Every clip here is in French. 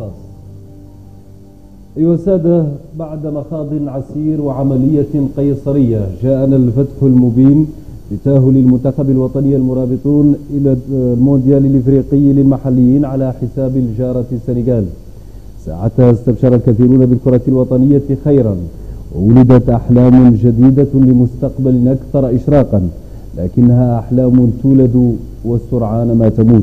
الخاص. أيها السادة، بعد مخاض عسير وعملية قيصرية جاءنا الفتح المبين بتأهل المنتخب الوطني المرابطون إلى المونديال الإفريقي للمحليين على حساب الجارة السنغال. ساعتها استبشر الكثيرون بالكرة الوطنية خيرا، وولدت أحلام جديدة لمستقبل أكثر إشراقا، لكنها أحلام تولد والسرعان ما تموت.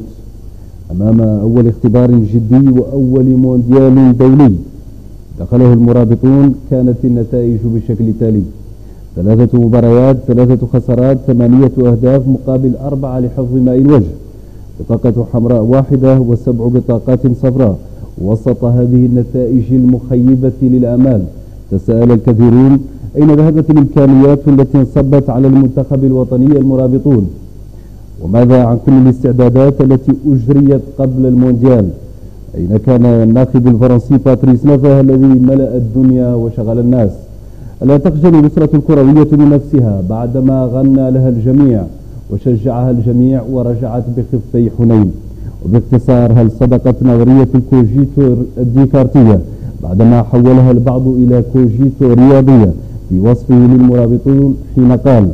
أمام أول اختبار جدي وأول مونديال دولي دخله المرابطون كانت النتائج بالشكل التالي: 3 مباريات، 3 خسارات، 8 أهداف مقابل 4 لحفظ ماء الوجه، بطاقة حمراء واحدة و7 بطاقات صفراء. وسط هذه النتائج المخيبة للآمال تساءل الكثيرون: أين ذهبت الإمكانيات التي انصبت على المنتخب الوطني المرابطون؟ وماذا عن كل الاستعدادات التي أجريت قبل المونديال؟ أين كان الناخب الفرنسي باتريس نيفر الذي ملأ الدنيا وشغل الناس؟ ألا تخجل الأسرة الكروية بنفسها بعدما غنى لها الجميع وشجعها الجميع ورجعت بخفي حنين؟ وباختصار، هل صدقت نظرية الكوجيتو الديكارتية بعدما حولها البعض إلى كوجيتو رياضية في وصفه للمرابطون حين قال: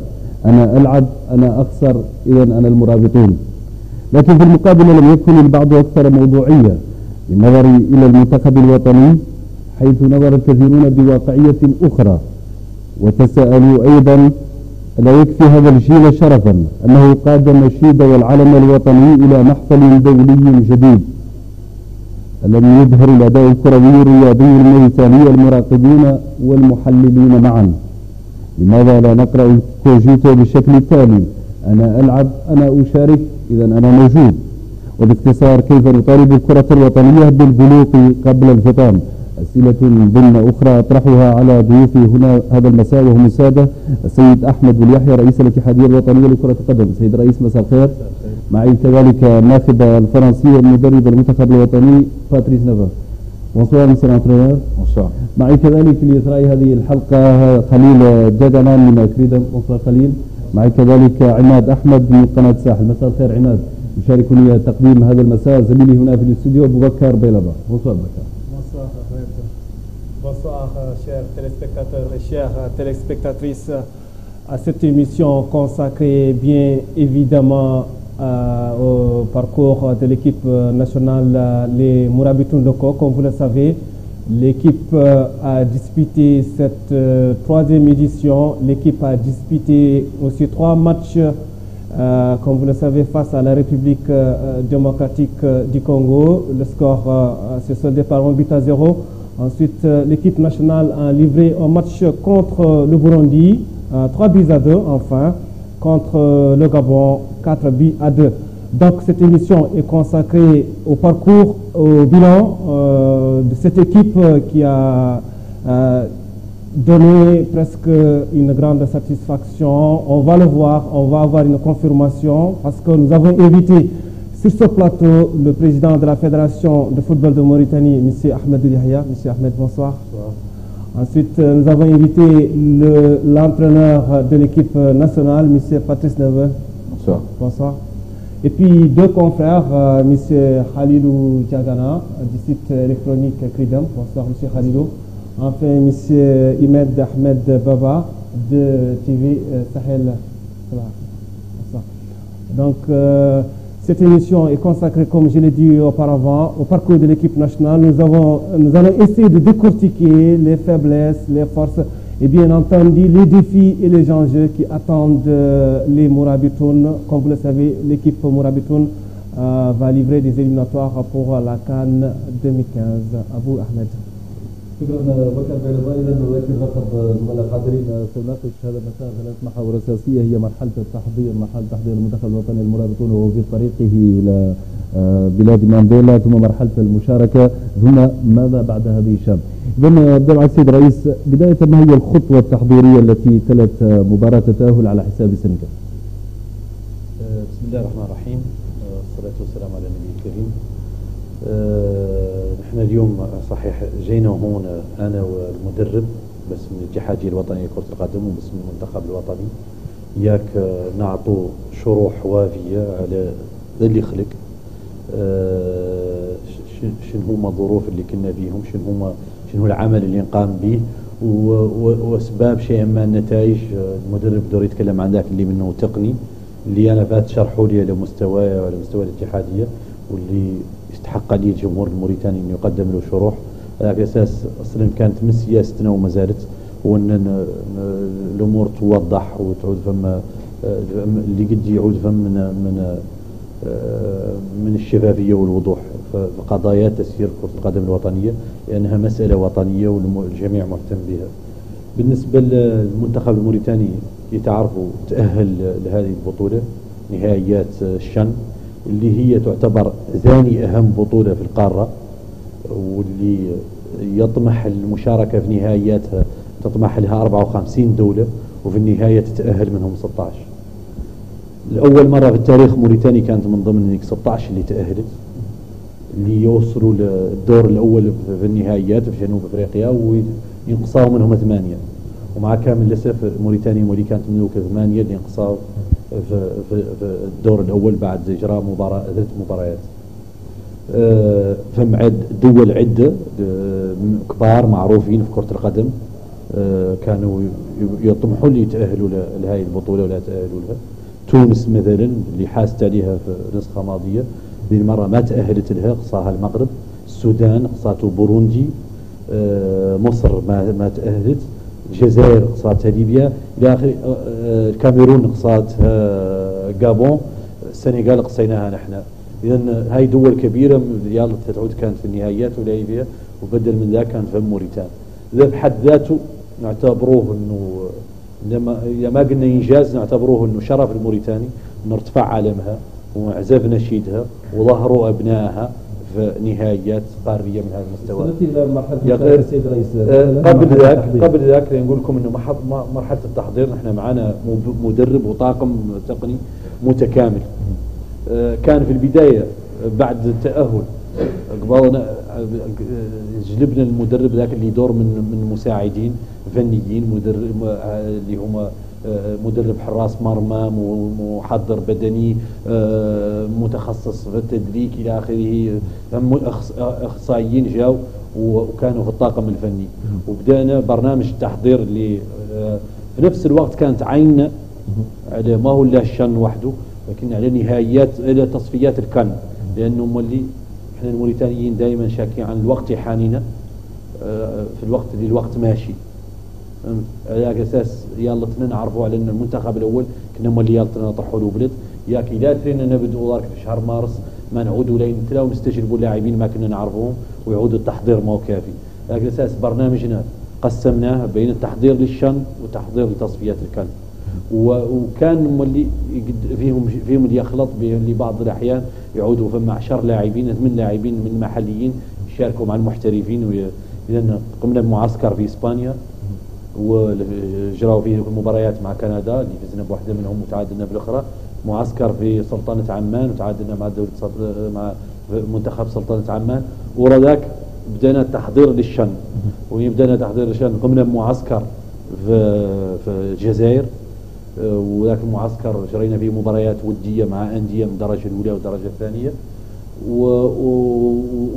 أنا ألعب، أنا أخسر، إذا أنا المرابطون؟ لكن في المقابل لم يكن البعض أكثر موضوعية بالنظر إلى المنتخب الوطني، حيث نظر الكثيرون بواقعية أخرى وتساءلوا أيضا: لا يكفي هذا الجيل شرفا أنه قاد النشيد والعلم الوطني إلى محفل دولي جديد؟ الذي يظهر الأداء الكروي الرياضي الميداني المراقبين والمحللين معا؟ لماذا لا نقرأ الكوجيتو بالشكل التالي: أنا ألعب، أنا أشارك، إذا أنا موجود؟ وباختصار، كيف نطالب الكرة الوطنية بالبلوغ قبل الفطام؟ أسئلة ضمن أخرى أطرحها على ضيوفي هنا هذا المساء، وهم السادة السيد أحمد بن يحيى رئيس الاتحادية الوطنية لكرة القدم. سيد الرئيس، مساء الخير. معي كذلك الناخب الفرنسي والمدرب المنتخب الوطني باتريس نيفر. Bonsoir, monsieur l'entraîneur. Bonsoir. معي كذلك لإثراء هذه الحلقة خليل جدنا من كريدم. Bonsoir خليل. معي كذلك عماد أحمد من قناة ساحل. مساء الخير عماد. يشاركني تقديم هذا المساء زميلي هنا في الاستوديو أبو بكر بيلبا. Bonsoir بكر. Bonsoir chers téléspectateurs et chères téléspectatrices à cette émission consacrée bien évidemment au parcours de l'équipe nationale, les Mourabitoun locaux. Comme vous le savez, l'équipe a disputé cette 3e édition. L'équipe a disputé aussi 3 matchs, comme vous le savez, face à la République démocratique du Congo. Le score s'est soldé par 1-0. Ensuite, l'équipe nationale a livré un match contre le Burundi, 3-2 enfin, contre le Gabon, 4-2. Donc cette émission est consacrée au parcours, au bilan de cette équipe qui a donné presque une grande satisfaction. On va le voir, on va avoir une confirmation parce que nous avons invité sur ce plateau le président de la Fédération de football de Mauritanie, M. Ahmed Yahya. M. Ahmed, bonsoir. Bonsoir. Ensuite, nous avons invité l'entraîneur de l'équipe nationale, M. Patrice Neve. Bonsoir. Bonsoir. Et puis 2 confrères, M. Khalilou Diagana du site électronique Cridam. Bonsoir, M. Khalilou. Enfin, M. Imed Ahmed Baba de TV Sahel. Bonsoir. Donc, cette émission est consacrée, comme je l'ai dit auparavant, au parcours de l'équipe nationale. Nous allons essayer de décortiquer les faiblesses, les forces et bien entendu les défis et les enjeux qui attendent les Mourabitoun. Comme vous le savez, l'équipe Mourabitoun va livrer des éliminatoires pour la CAN 2015. Abou Ahmed. شكرا بكر بيلبا. إذا نذكر فقط زملاء الحاضرين سنناقش هذا المساء 3 محاور أساسية هي مرحلة تحضير المنتخب الوطني المرابطون وهو في طريقه إلى بلاد مانديلا، ثم مرحلة المشاركة، ثم ماذا بعد هذه الشام. إذا نبدأ مع السيد الرئيس. بداية، ما هي الخطوة التحضيرية التي تلت مباراة التأهل على حساب السنغال؟ بسم الله الرحمن الرحيم، والصلاة والسلام على النبي الكريم. نحن اليوم صحيح جينا هون أنا والمدرب باسم الاتحادية الوطنية لكرة القدم وباسم المنتخب الوطني، ياك نعطوا شروح وافية على اللي خلق شنو هما الظروف اللي كنا فيهم، شنو العمل اللي نقام به، واسباب شيء ما النتائج. المدرب دور يتكلم عن ذاك اللي منه تقني، اللي انا فات شرحوا لي على مستواي وعلى مستوى الاتحاديه، واللي يستحق عليه الجمهور الموريتاني انه يقدم له شروح. على اساس اصلا كانت من سياستنا وما زالت، وان الامور توضح وتعود فما اللي قد يعود فم من الشفافيه والوضوح في قضايا تسيير كره القدم الوطنيه، لانها مساله وطنيه والجميع مهتم بها. بالنسبه للمنتخب الموريتاني يتعرفوا تاهل لهذه البطوله نهائيات الشن، اللي هي تعتبر ثاني اهم بطوله في القاره، واللي يطمح المشاركه في نهائياتها تطمح لها 54 دوله، وفي النهايه تتاهل منهم 16. لأول مرة في التاريخ موريتاني كانت من ضمن 16 اللي تأهلت، اللي يوصلوا للدور الأول في النهائيات في جنوب أفريقيا، وينقصوا منهم 8. ومع كامل الأسف موريتانيا اللي كانت من 8 اللي انقصوا في الدور الأول بعد إجراء 3 مباريات. فم دول عدة كبار معروفين في كرة القدم كانوا يطمحون يتأهلوا لهذه البطولة ولا تأهلوا لها. تونس مثلا اللي حازت عليها في نسخة ماضية ذي المرة ما تأهلت لها، قصاها المغرب. السودان قصاته بوروندي. مصر ما تأهلت. الجزائر قصاتها ليبيا إلى آخره. الكاميرون قصاتها غابون. السنغال قصيناها نحن. إذن هاي دول كبيرة يلا تعود كانت في النهائيات ولا فيها، وبدل من ذاك كان في موريتانيا. إذا بحد ذاته نعتبروه انه إذا ما قلنا إنجاز نعتبروه أنه شرف الموريتاني أنه ارتفع علمها وعزف نشيدها وظهروا أبنائها في نهائيات قارية من هذا المستوى. قبل ذاك نقول لكم أنه مرحلة التحضير نحن معنا مدرب وطاقم تقني متكامل. كان في البداية بعد التأهل قبلنا جلبنا المدرب ذاك اللي يدور من مساعدين فنيين، مدرب اللي هم مدرب حراس مرمى، محضر بدني، متخصص في التدليك الى اخره، اخصائيين جاوا وكانوا في الطاقم الفني. وبدأنا برنامج التحضير اللي في نفس الوقت كانت عيننا على ما هو الا الشن وحده، لكن على نهائيات الى تصفيات الكان، لانه اللي احنا الموريتانيين دائما شاكين عن الوقت يحانينا في الوقت اللي الوقت ماشي. على اساس يلا نعرفوا على ان المنتخب الاول كنا مولي يلا نطحوا له بلد ياك لا ترينا نبدأوا ذاك في شهر مارس ما نعودوا لين نتلاقوا نستجلبوا اللاعبين ما كنا نعرفوهم ويعودوا التحضير ما هو كافي. على اساس برنامجنا قسمناه بين التحضير للشن وتحضير لتصفيات الكان، وكان مولي فيهم اللي يخلط اللي بعض الاحيان يعودوا فما 10 لاعبين 8 لاعبين من محليين يشاركوا مع المحترفين. اذا قمنا بمعسكر في اسبانيا وجراوا فيه المباريات مع كندا اللي فزنا بواحده منهم وتعادلنا بالاخرى، معسكر في سلطنه عمان وتعادلنا مع مع منتخب سلطنه عمان. ورا ذاك بدأنا التحضير للشن، ويبدأنا تحضير للشن قمنا بمعسكر في الجزائر، وذاك المعسكر جرينا فيه مباريات وديه مع انديه من الدرجه الاولى والدرجه الثانيه.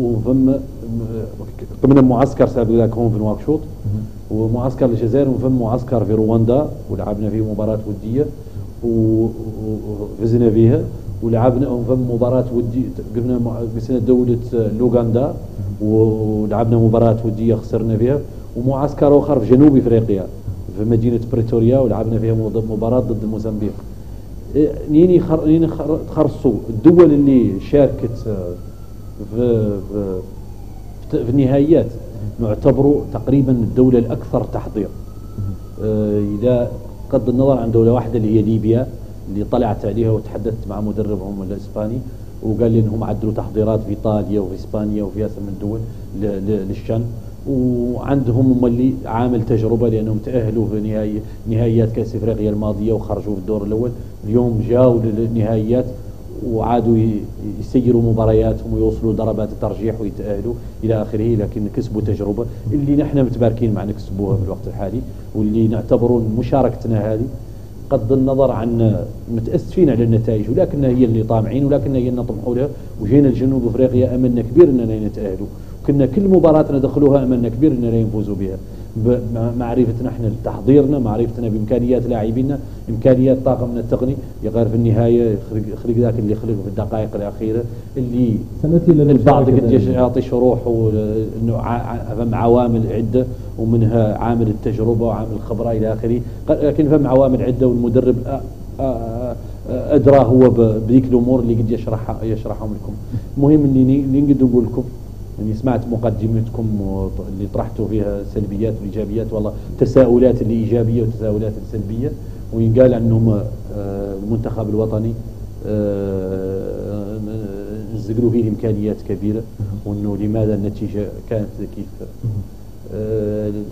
وفم قمنا بمعسكر سابق ذاك هون في نواكشوط، ومعسكر الجزائر، وفم معسكر في رواندا ولعبنا فيه مباراة ودية وفزنا فيها، ولعبنا وفم مباراة ودية قمنا بسنة دولة لوغندا ولعبنا مباراة ودية خسرنا فيها، ومعسكر آخر في جنوب افريقيا في مدينة بريتوريا ولعبنا فيها مباراة ضد موزمبيق. نيني تخرصوا الدول اللي شاركت في النهائيات نعتبروا تقريبا الدولة الأكثر تحضير. إذا قد النظر عن دولة واحدة اللي هي ليبيا اللي طلعت عليها وتحدثت مع مدربهم الإسباني وقال لي إنهم عدلوا تحضيرات في إيطاليا وفي إسبانيا وفي ياسر من الدول للشن، وعندهم هم اللي عامل تجربة لأنهم تأهلوا في نهائيات كأس إفريقيا الماضية وخرجوا في الدور الأول. اليوم جاوا للنهائيات وعادوا يسيروا مبارياتهم ويوصلوا ضربات الترجيح ويتأهلوا إلى آخره، لكن كسبوا تجربة اللي نحن متباركين مع نكسبوها في الوقت الحالي، واللي نعتبرون مشاركتنا هذه بغض النظر عن متأسفين على النتائج، ولكنها هي اللي طامعين، ولكنها هي اللي نطمحوا لها. وجينا لجنوب افريقيا املنا كبير اننا نتأهلوا، كنا كل مباراة ندخلوها املنا كبير اننا نفوزوا بها، بمعرفتنا احنا لتحضيرنا، معرفتنا بامكانيات لاعبينا، امكانيات طاقمنا التقني. يغير في النهايه خلق ذاك اللي خلق في الدقائق الاخيره، اللي البعض قد يعطي شروح انه فم عوامل عده، ومنها عامل التجربه وعامل الخبره الى اخره، لكن فم عوامل عده، والمدرب ادرى هو بذيك الامور اللي قد يشرحهم لكم. المهم اللي نقدر نقول لكم يعني سمعت مقدمتكم اللي طرحتوا فيها سلبيات وايجابيات، والله تساؤلات اللي ايجابيه وتساؤلات السلبيه، وينقال انهم المنتخب الوطني نزقلوا فيه الامكانيات كبيره، وانه لماذا النتيجه كانت كيف.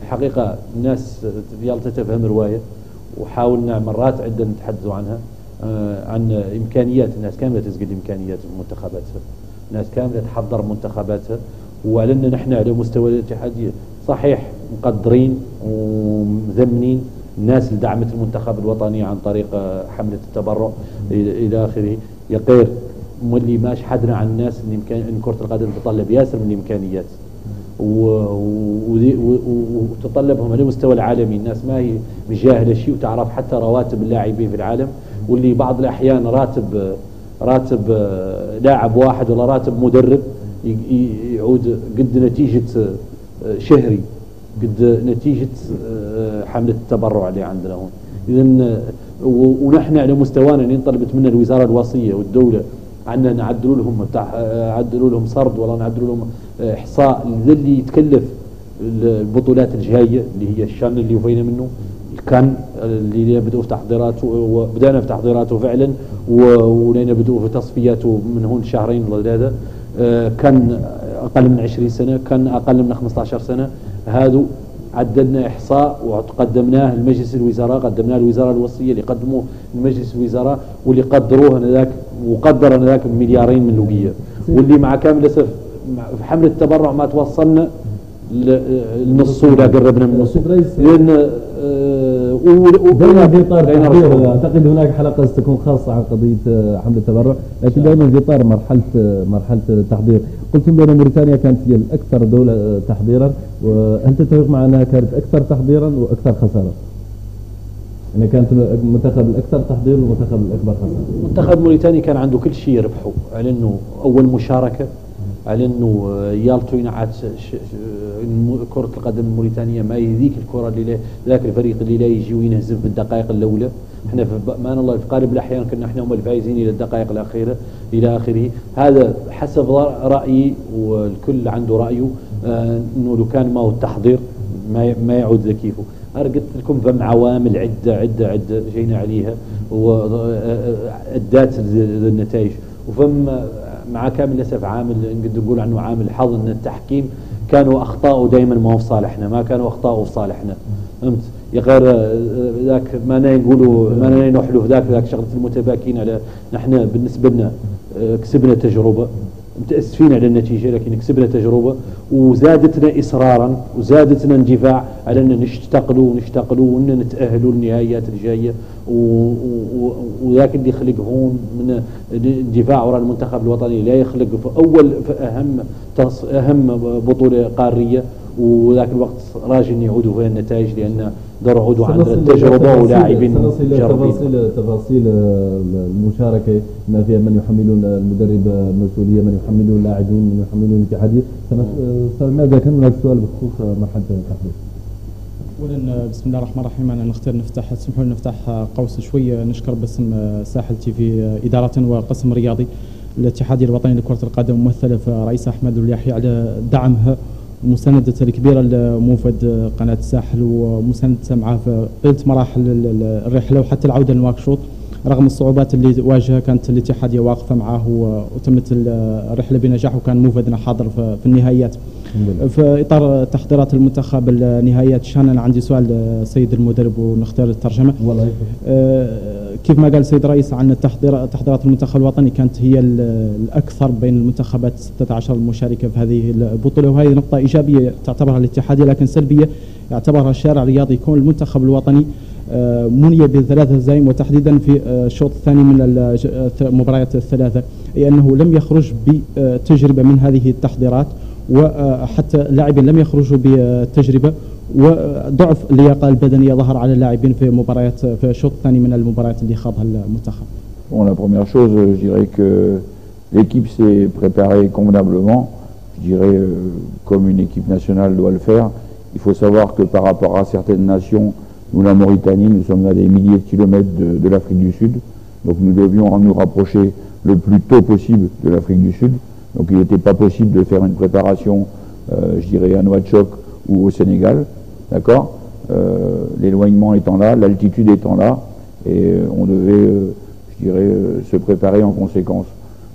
الحقيقه الناس يلا تتفهم روايه، وحاولنا مرات عده نتحدثوا عنها، عن امكانيات الناس كامله، تسقل امكانيات منتخباتها، الناس كامله تحضر منتخباتها. ولنا نحن على مستوى الاتحاديه صحيح مقدرين ومذمنين الناس اللي دعمت المنتخب الوطني عن طريق حمله التبرع الى اخره، يقير اللي ما شحدنا عن الناس ان كره القدم تتطلب ياسر من الامكانيات، وتطلبهم على المستوى العالمي. الناس ما هي مجاهله شيء، وتعرف حتى رواتب اللاعبين في العالم، واللي بعض الاحيان راتب لاعب واحد ولا راتب مدرب يعود قد نتيجه شهري، قد نتيجه حمله التبرع اللي عندنا هون. اذا ونحن على مستوانا اللي طلبت منا الوزاره الوصيه والدوله عنا نعدلوا لهم سرد، ولا نعدلوا لهم احصاء اللي يتكلف البطولات الجايه اللي هي الشان اللي وفينا منه، كان اللي بدأوا في تحضيراته، وبدأنا في تحضيراته فعلا، ولينا بدأوا في تصفياته من هون شهرين ولا ثلاثة. كان أقل من 20 سنة، كان أقل من 15 سنة. هذا عدلنا إحصاء وقدمناه لمجلس الوزراء، قدمناه للوزارة الوصية اللي قدموه لمجلس الوزراء، واللي قدروه هذاك وقدر هذاك بمليارين من لوقية، واللي مع كامل الأسف في حملة التبرع ما توصلنا النص ولا قربنا من النص، لأن دائما في اطار التحضير. اعتقد هناك حلقه ستكون خاصه عن قضيه حمله التبرع، لكن دائما في اطار مرحله التحضير. قلتم بان موريتانيا كانت هي الاكثر دوله تحضيرا، وهل تتفق مع انها كانت اكثر تحضيرا واكثر خساره؟ يعني كانت المنتخب الاكثر تحضير والمنتخب الاكبر خساره. منتخب موريتانيا كان عنده كل شيء يربحه، على انه اول مشاركه، على انه يالتو ينعت كرة القدم الموريتانية ما هي ذيك الكرة اللي ذاك الفريق اللي لا يجي وينهزم في الدقائق الأولى. احنا في بأمان الله في غالب الأحيان كنا احنا هم الفائزين إلى الدقائق الأخيرة إلى آخره. هذا حسب رأيي، والكل عنده رأيه، انه لو كان ما هو التحضير ما يعود ذكيفه. أنا قلت لكم فم عوامل عدة جينا عليها وأدات النتائج، وفم مع كامل الأسف عامل نقدر نقول عنه عامل حظ، ان التحكيم كانوا اخطاؤه دائما ما هو في صالحنا، ما كانوا اخطاؤه في صالحنا، فهمت؟ يا غير ذاك ما نقولوا ما نحلف ذاك شغله المتباكين على. نحن بالنسبه لنا كسبنا تجربه، متاسفين على النتيجه لكن كسبنا تجربه، وزادتنا اصرارا وزادتنا اندفاع على ان نشتغلوا وان نتاهلوا للنهائيات الجايه، وذاك اللي يخلق هون من الدفاع وراء المنتخب الوطني لا يخلق في اهم بطوله قاريه، وذاك الوقت راجل يعودوا فيها النتائج، لان دور عودوا عندنا التجربه ولاعبين جربين. تفاصيل المشاركه ما فيها من يحملون المدرب المسؤوليه، من يحملون اللاعبين، من يحملون الاتحاديه. ماذا كان هناك سؤال بخصوص مرحله التحضير؟ اولا بسم الله الرحمن الرحيم، انا نختار تسمحوا لي نفتح قوس شويه نشكر باسم ساحل تي في اداره وقسم رياضي الاتحاديه الوطني لكره القدم ممثله في رئيس احمد اليحيى على دعمها ومساندته الكبيره لموفد قناه الساحل، ومساندته معه في طيله مراحل الرحله وحتى العوده لنواكشوط رغم الصعوبات اللي واجهها. كانت الاتحاديه واقفه معه وتمت الرحله بنجاح، وكان موفدنا حاضر في النهائيات. في اطار تحضيرات المنتخب النهائيات، شان انا عندي سؤال سيد المدرب ونختار الترجمه. كيف ما قال سيد رئيس عن تحضيرات المنتخب الوطني كانت هي الأكثر بين المنتخبات 16 المشاركة في هذه البطولة، وهذه نقطة إيجابية تعتبرها الاتحادية، لكن سلبية يعتبرها الشارع الرياضي يكون المنتخب الوطني مني ب3 هزائم، وتحديدا في الشوط الثاني من المباريات الثلاثة، أي أنه لم يخرج بتجربة من هذه التحضيرات، وحتى اللاعبين لم يخرجوا بتجربة، وضعف اللياقة البدنية ظهر على اللاعبين في الشوط الثاني من المباريات اللي خاضها المنتخب. Bon, la première chose, je dirais que l'équipe s'est préparée convenablement, je dirais comme une équipe nationale doit le faire. Il faut savoir que par rapport à certaines nations, nous la Mauritanie, nous sommes à des milliers de kilomètres de l'Afrique du Sud, donc nous devions nous rapprocher le plus tôt possible de l'Afrique du Sud. Donc il n'était pas possible de faire une préparation, je dirais à Nouakchott ou au Sénégal, d'accord, l'éloignement étant là, l'altitude étant là, et on devait, je dirais, se préparer en conséquence.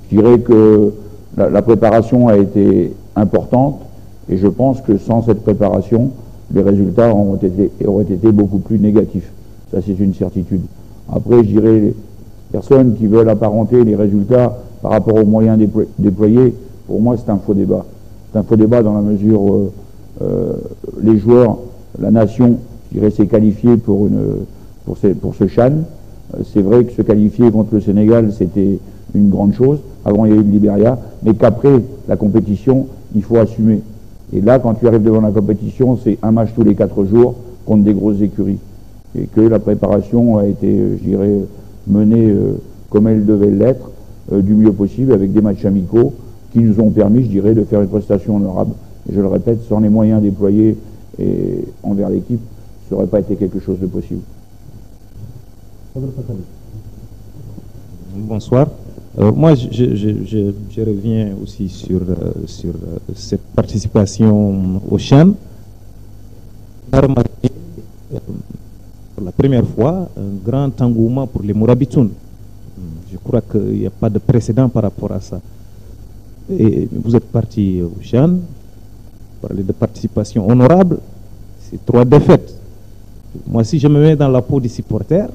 Je dirais que la préparation a été importante, et je pense que sans cette préparation, les résultats auraient été beaucoup plus négatifs. Ça, c'est une certitude. Après, je dirais, les personnes qui veulent apparenter les résultats par rapport aux moyens déployés, pour moi, c'est un faux débat. C'est un faux débat dans la mesure où les joueurs, la nation, je dirais, s'est qualifiée pour ce CHAN. C'est vrai que se qualifier contre le Sénégal, c'était une grande chose. Avant, il y a eu le Libéria, mais qu'après la compétition, il faut assumer. Et là, quand tu arrives devant la compétition, c'est un match tous les 4 jours contre des grosses écuries. Et que la préparation a été, je dirais, menée comme elle devait l'être, du mieux possible, avec des matchs amicaux qui nous ont permis, je dirais, de faire une prestation honorable. Et je le répète, sans les moyens déployés envers l'équipe, ça n'aurait pas été quelque chose de possible. Bonsoir. Moi, je reviens aussi sur cette participation au CHAN. On a remarqué pour la première fois un grand engouement pour les Mourabitoun. Je crois qu'il n'y a pas de précédent par rapport à ça. Et vous êtes parti au CHAN, parler de participation honorable, c'est 3 défaites. Moi, si je me mets dans la peau des supporters,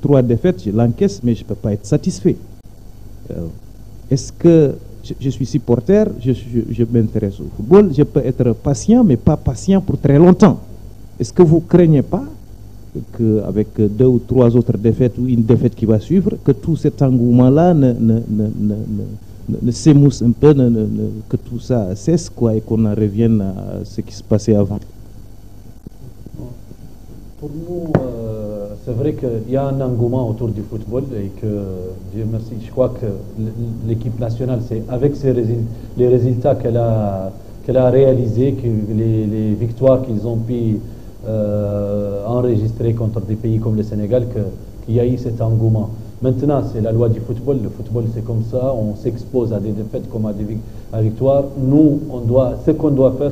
3 défaites, je l'encaisse, mais je ne peux pas être satisfait. Est-ce que je suis supporter, je m'intéresse au football, je peux être patient, mais pas patient pour très longtemps. Est-ce que vous ne craignez pas qu'avec 2 ou 3 autres défaites ou une défaite qui va suivre, que tout cet engouement-là ne s'émousse un peu, que tout ça cesse, quoi, et qu'on en revienne à ce qui se passait avant? Pour nous, c'est vrai qu'il y a un engouement autour du football et que, Dieu merci, je crois que l'équipe nationale, c'est avec les résultats qu'elle a réalisés, les victoires qu'ils ont pu enregistrer contre des pays comme le Sénégal, qu'il y a eu cet engouement. Maintenant, c'est la loi du football. Le football, c'est comme ça. On s'expose à des défaites comme à des victoires. Nous, ce qu'on doit faire,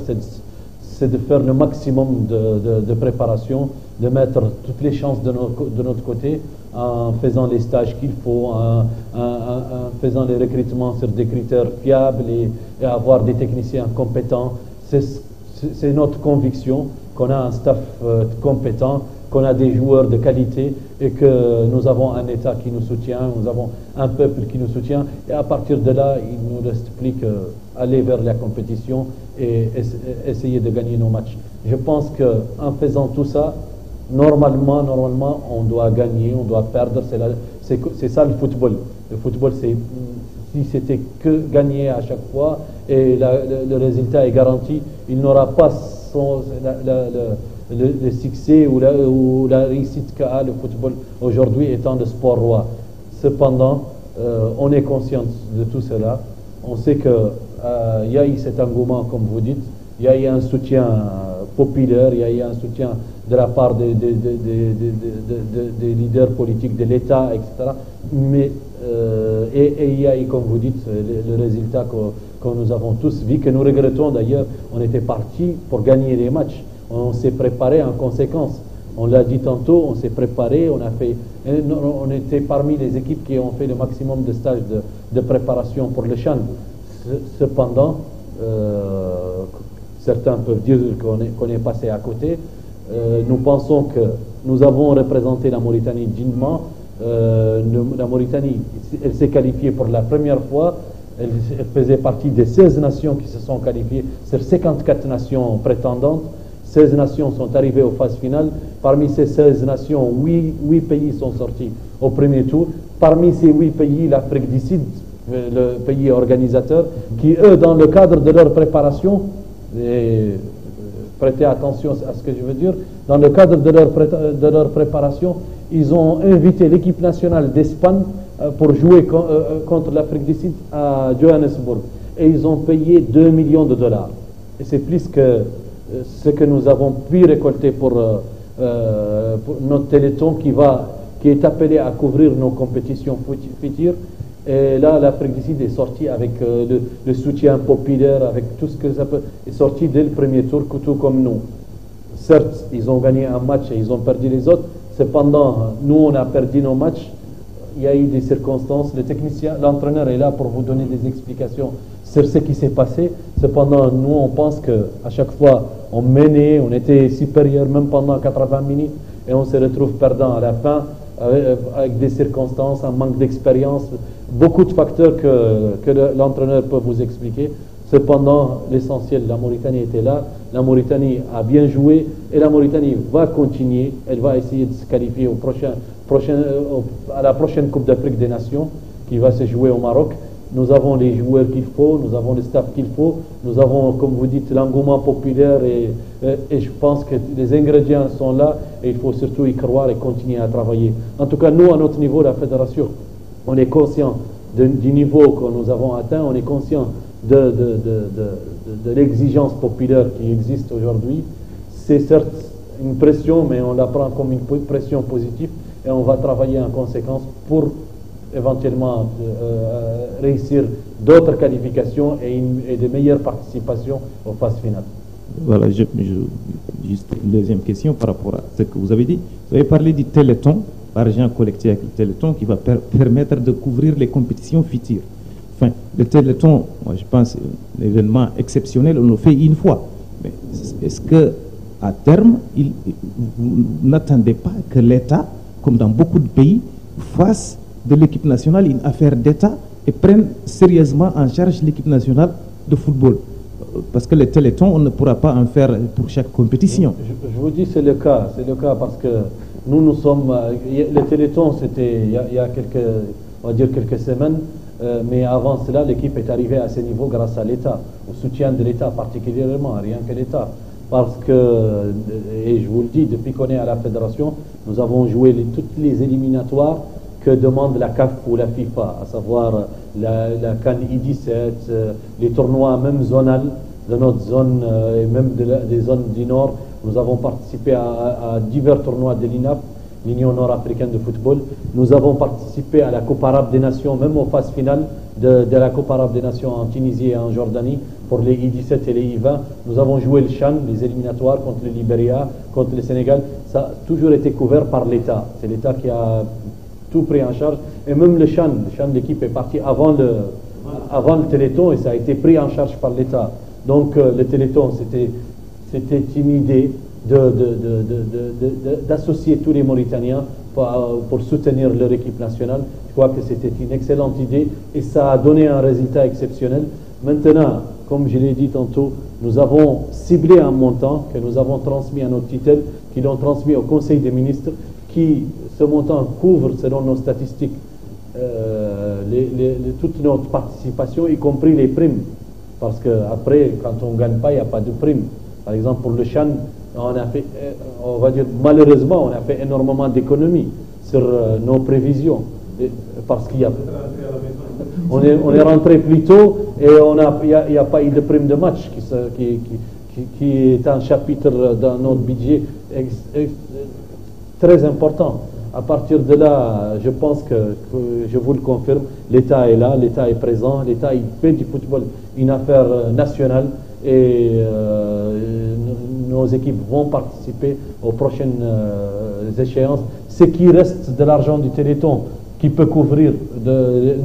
c'est de faire le maximum de préparation, de mettre toutes les chances de notre côté en faisant les stages qu'il faut, en faisant les recrutements sur des critères fiables et avoir des techniciens compétents. C'est notre conviction qu'on a un staff compétent, qu'on a des joueurs de qualité et que nous avons un État qui nous soutient, nous avons un peuple qui nous soutient, et à partir de là, il ne nous reste plus qu'aller vers la compétition et essayer de gagner nos matchs. Je pense qu'en faisant tout ça, normalement, on doit gagner, on doit perdre, c'est ça le football. Le football, si c'était que gagner à chaque fois et le résultat est garanti, il n'aura pas le succès ou la réussite qu'a le football aujourd'hui étant le sport roi. Cependant, on est conscient de tout cela. On sait qu'il y a eu cet engouement, comme vous dites, il y a eu un soutien populaire, il y a eu un soutien de la part des leaders politiques de l'État, etc. Mais et il y a eu, comme vous dites, le résultat que nous avons tous vu, que nous regrettons d'ailleurs. On était parti pour gagner les matchs. On s'est préparé en conséquence. On l'a dit tantôt, on s'est préparé, on était parmi les équipes qui ont fait le maximum de stages de préparation pour le CHAN. Cependant, certains peuvent dire qu'on est passé à côté. Nous pensons que nous avons représenté la Mauritanie dignement La Mauritanie, elle s'est qualifiée pour la première fois. Elle faisait partie des 16 nations qui se sont qualifiées sur 54 nations prétendantes. 16 nations sont arrivées aux phases finales. Parmi ces 16 nations, 8 pays sont sortis au premier tour. Parmi ces 8 pays, l'Afrique du Sud, le pays organisateur, qui eux, dans le cadre de leur préparation, et prêtez attention à ce que je veux dire, dans le cadre de leur préparation, ils ont invité l'équipe nationale d'Espagne pour jouer contre l'Afrique du Sud à Johannesburg. Et ils ont payé 2 millions de dollars. Et c'est plus que ce que nous avons pu récolter pour notre téléthon qui est appelé à couvrir nos compétitions futures. Et là, l'Afrique du Sud est sortie avec le soutien populaire, avec tout ce que ça peut, est sorti dès le premier tour, tout comme nous. Certes, ils ont gagné un match et ils ont perdu les autres. Cependant, nous, on a perdu nos matchs. Il y a eu des circonstances. Le technicien, l'entraîneur est là pour vous donner des explications sur ce qui s'est passé. Cependant, nous, on pense qu'à chaque fois, on menait, on était supérieur même pendant 80 minutes et on se retrouve perdant à la fin avec des circonstances, un manque d'expérience, beaucoup de facteurs que l'entraîneur peut vous expliquer. Cependant, l'essentiel, la Mauritanie était là, la Mauritanie a bien joué et la Mauritanie va continuer, elle va essayer de se qualifier à la prochaine Coupe d'Afrique des Nations qui va se jouer au Maroc. Nous avons les joueurs qu'il faut, nous avons le staff qu'il faut, nous avons, comme vous dites, l'engouement populaire et je pense que les ingrédients sont là et il faut surtout y croire et continuer à travailler. En tout cas, nous, à notre niveau, la fédération, on est conscient du niveau que nous avons atteint, on est conscient de l'exigence populaire qui existe aujourd'hui. C'est certes une pression, mais on la prend comme une pression positive et on va travailler en conséquence pour éventuellement réussir d'autres qualifications et de meilleures participations aux phases finales. Voilà, juste une deuxième question par rapport à ce que vous avez dit. Vous avez parlé du Téléthon, l'argent collecté avec le Téléthon qui va permettre de couvrir les compétitions futures. Enfin, le Téléthon, moi je pense, c'est un événement exceptionnel, on le fait une fois. Mais est-ce que à terme, vous n'attendez pas que l'État, comme dans beaucoup de pays, fasse de l'équipe nationale une affaire d'État et prenne sérieusement en charge l'équipe nationale de football? Parce que le Téléthon, on ne pourra pas en faire pour chaque compétition. Je vous dis, c'est le cas parce que nous sommes... le Téléthon, c'était il y a quelques semaines, mais avant cela, l'équipe est arrivée à ce niveau grâce à l'État, au soutien de l'État particulièrement, rien que l'État. Parce que, et je vous le dis, depuis qu'on est à la fédération, nous avons joué toutes les éliminatoires que demande la CAF ou la FIFA, à savoir la CAN I-17, les tournois même zonales de notre zone et même des zones du Nord. Nous avons participé à divers tournois de l'INAF, l'Union nord-africaine de football. Nous avons participé à la Coupe arabe des nations, même aux phases finales de la Coupe arabe des nations en Tunisie et en Jordanie, pour les I-17 et les I-20. Nous avons joué le CHAN, les éliminatoires contre le Libéria, contre le Sénégal. Ça a toujours été couvert par l'État. C'est l'État qui a tout pris en charge. Et même le CHAN, l'équipe est partie avant le Téléthon et ça a été pris en charge par l'État. Donc le Téléthon, c'était une idée d'associer tous les Mauritaniens pour soutenir leur équipe nationale. Je crois que c'était une excellente idée et ça a donné un résultat exceptionnel. Maintenant, comme je l'ai dit tantôt, nous avons ciblé un montant que nous avons transmis à notre tutelle, qui l'ont transmis au Conseil des ministres, qui, ce montant, couvre, selon nos statistiques, toute notre participation, y compris les primes. Parce qu'après, quand on ne gagne pas, il n'y a pas de primes. Par exemple, pour le CHAN, on a fait, on va dire, malheureusement, on a fait énormément d'économies sur nos prévisions. Parce qu'il y a... On est rentré plus tôt et il n'y a pas eu de prime de match qui est un chapitre dans notre budget très important. À partir de là, je pense que je vous le confirme, l'État est là, l'État est présent, l'État il fait du football une affaire nationale et nos équipes vont participer aux prochaines échéances. Ce qui reste de l'argent du Téléthon qui peut couvrir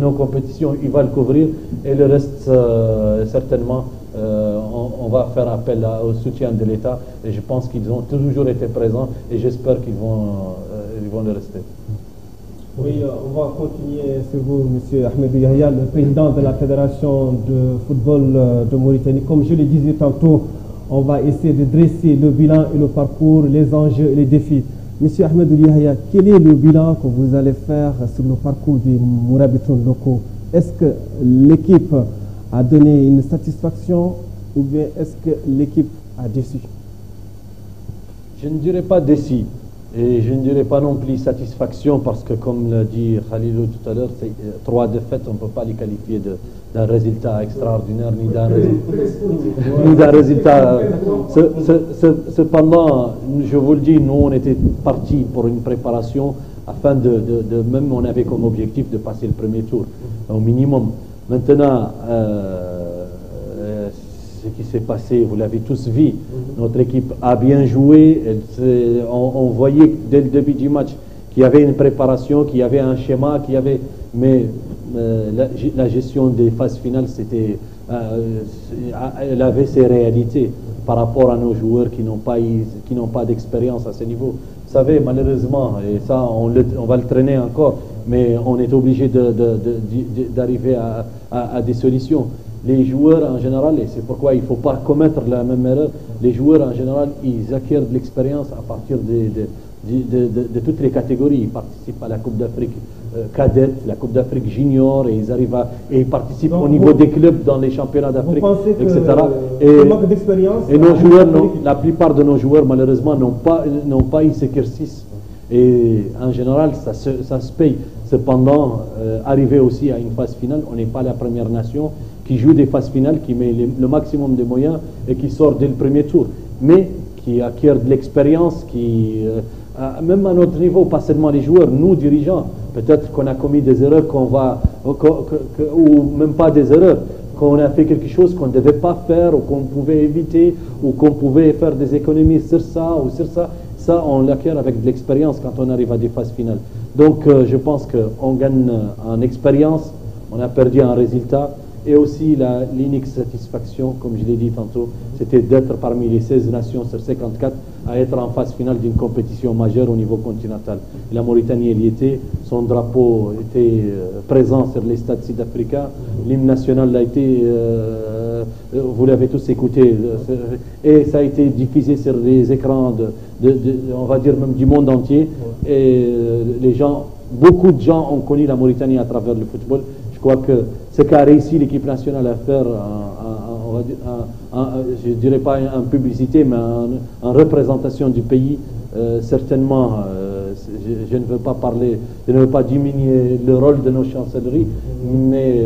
nos compétitions, il va le couvrir et le reste, certainement, on va faire appel au soutien de l'État et je pense qu'ils ont toujours été présents et j'espère qu'ils vont le rester. Oui, on va continuer sur vous, M. Ahmed Yahya, le président de la Fédération de football de Mauritanie. Comme je le disais tantôt, on va essayer de dresser le bilan et le parcours, les enjeux et les défis. M. Ahmed Yahya, quel est le bilan que vous allez faire sur le parcours des Mourabitoun locaux? Est-ce que l'équipe a donné une satisfaction ou bien est-ce que l'équipe a déçu? Je ne dirais pas déçu. Et je ne dirais pas non plus satisfaction parce que, comme l'a dit Khalilou tout à l'heure, 3 défaites, on ne peut pas les qualifier d'un résultat extraordinaire ni d'un résultat. Cependant, je vous le dis, nous, on était partis pour une préparation afin même on avait comme objectif de passer le premier tour au minimum. Maintenant, ce qui s'est passé, vous l'avez tous vu, notre équipe a bien joué, on voyait dès le début du match qu'il y avait une préparation, qu'il y avait un schéma, mais la gestion des phases finales, elle avait ses réalités par rapport à nos joueurs qui n'ont pas d'expérience à ce niveau. Vous savez, malheureusement, et ça on va le traîner encore, mais on est obligé d'arriver à des solutions. Les joueurs en général, et c'est pourquoi il ne faut pas commettre la même erreur, les joueurs en général, ils acquièrent de l'expérience à partir de toutes les catégories. Ils participent à la Coupe d'Afrique cadette, la Coupe d'Afrique junior, et ils participent au niveau des clubs dans les championnats d'Afrique, etc. Et manque d'expérience. Et nos joueurs, la plupart de nos joueurs, malheureusement, n'ont pas eu cet exercice. Et en général, ça se paye. Cependant, arriver aussi à une phase finale, on n'est pas la première nation qui joue des phases finales, qui met le maximum de moyens et qui sort dès le premier tour, mais qui acquiert de l'expérience, même à notre niveau, pas seulement les joueurs, nous dirigeants, peut-être qu'on a commis des erreurs ou même pas des erreurs, qu'on a fait quelque chose qu'on ne devait pas faire ou qu'on pouvait éviter ou qu'on pouvait faire des économies sur ça ou sur ça. Ça, on l'acquiert avec de l'expérience quand on arrive à des phases finales. Donc, je pense qu'on gagne en expérience, on a perdu en résultat. Et aussi l'unique satisfaction, comme je l'ai dit tantôt, c'était d'être parmi les 16 nations sur 54 à être en phase finale d'une compétition majeure au niveau continental. La Mauritanie, elle y était, son drapeau était présent sur les stades sud-africains, l'hymne national a été, vous l'avez tous écouté, et ça a été diffusé sur les écrans, on va dire même du monde entier, et beaucoup de gens ont connu la Mauritanie à travers le football. Je crois que ce qu'a réussi l'équipe nationale à faire, on va dire, je ne dirais pas en publicité, mais en représentation du pays, certainement, je ne veux pas parler, je ne veux pas diminuer le rôle de nos chancelleries, mais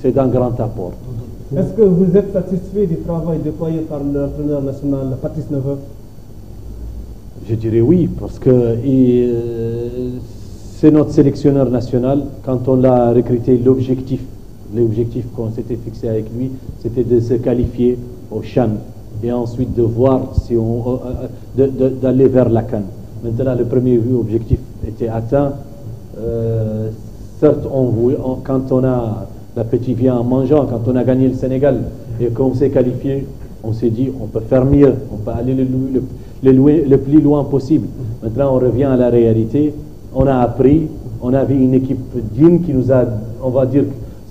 c'est d'un grand apport. Est-ce que vous êtes satisfait du travail déployé par l'entraîneur national, Patrice Neveu? Je dirais oui, parce que c'est notre sélectionneur national. Quand on l'a recruté, l'objectif qu'on s'était fixé avec lui, c'était de se qualifier au CHAN et ensuite de voir si d'aller vers la CAN. Maintenant, le premier objectif était atteint. Certes, quand on a l'appétit vient en mangeant, quand on a gagné le Sénégal et qu'on s'est qualifié, on s'est dit on peut faire mieux, on peut aller le plus loin possible. Maintenant, on revient à la réalité. On a appris, on a vu une équipe digne qui nous a, on va dire,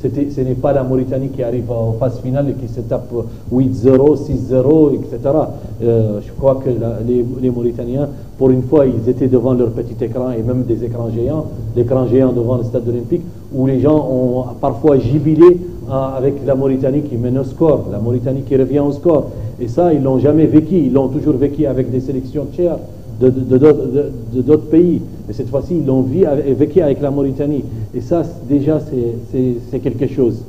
ce n'est pas la Mauritanie qui arrive en phase finale et qui se tape 8-0, 6-0, etc. Je crois que les Mauritaniens, pour une fois, ils étaient devant leur petit écran et même des écrans géants, l'écran géant devant le stade olympique, où les gens ont parfois jubilé avec la Mauritanie qui mène au score, la Mauritanie qui revient au score. Et ça, ils ne l'ont jamais vécu, ils l'ont toujours vécu avec des sélections tiers de d'autres pays. Mais cette fois-ci, ils l'ont vécu avec la Mauritanie. Et ça, déjà, c'est quelque chose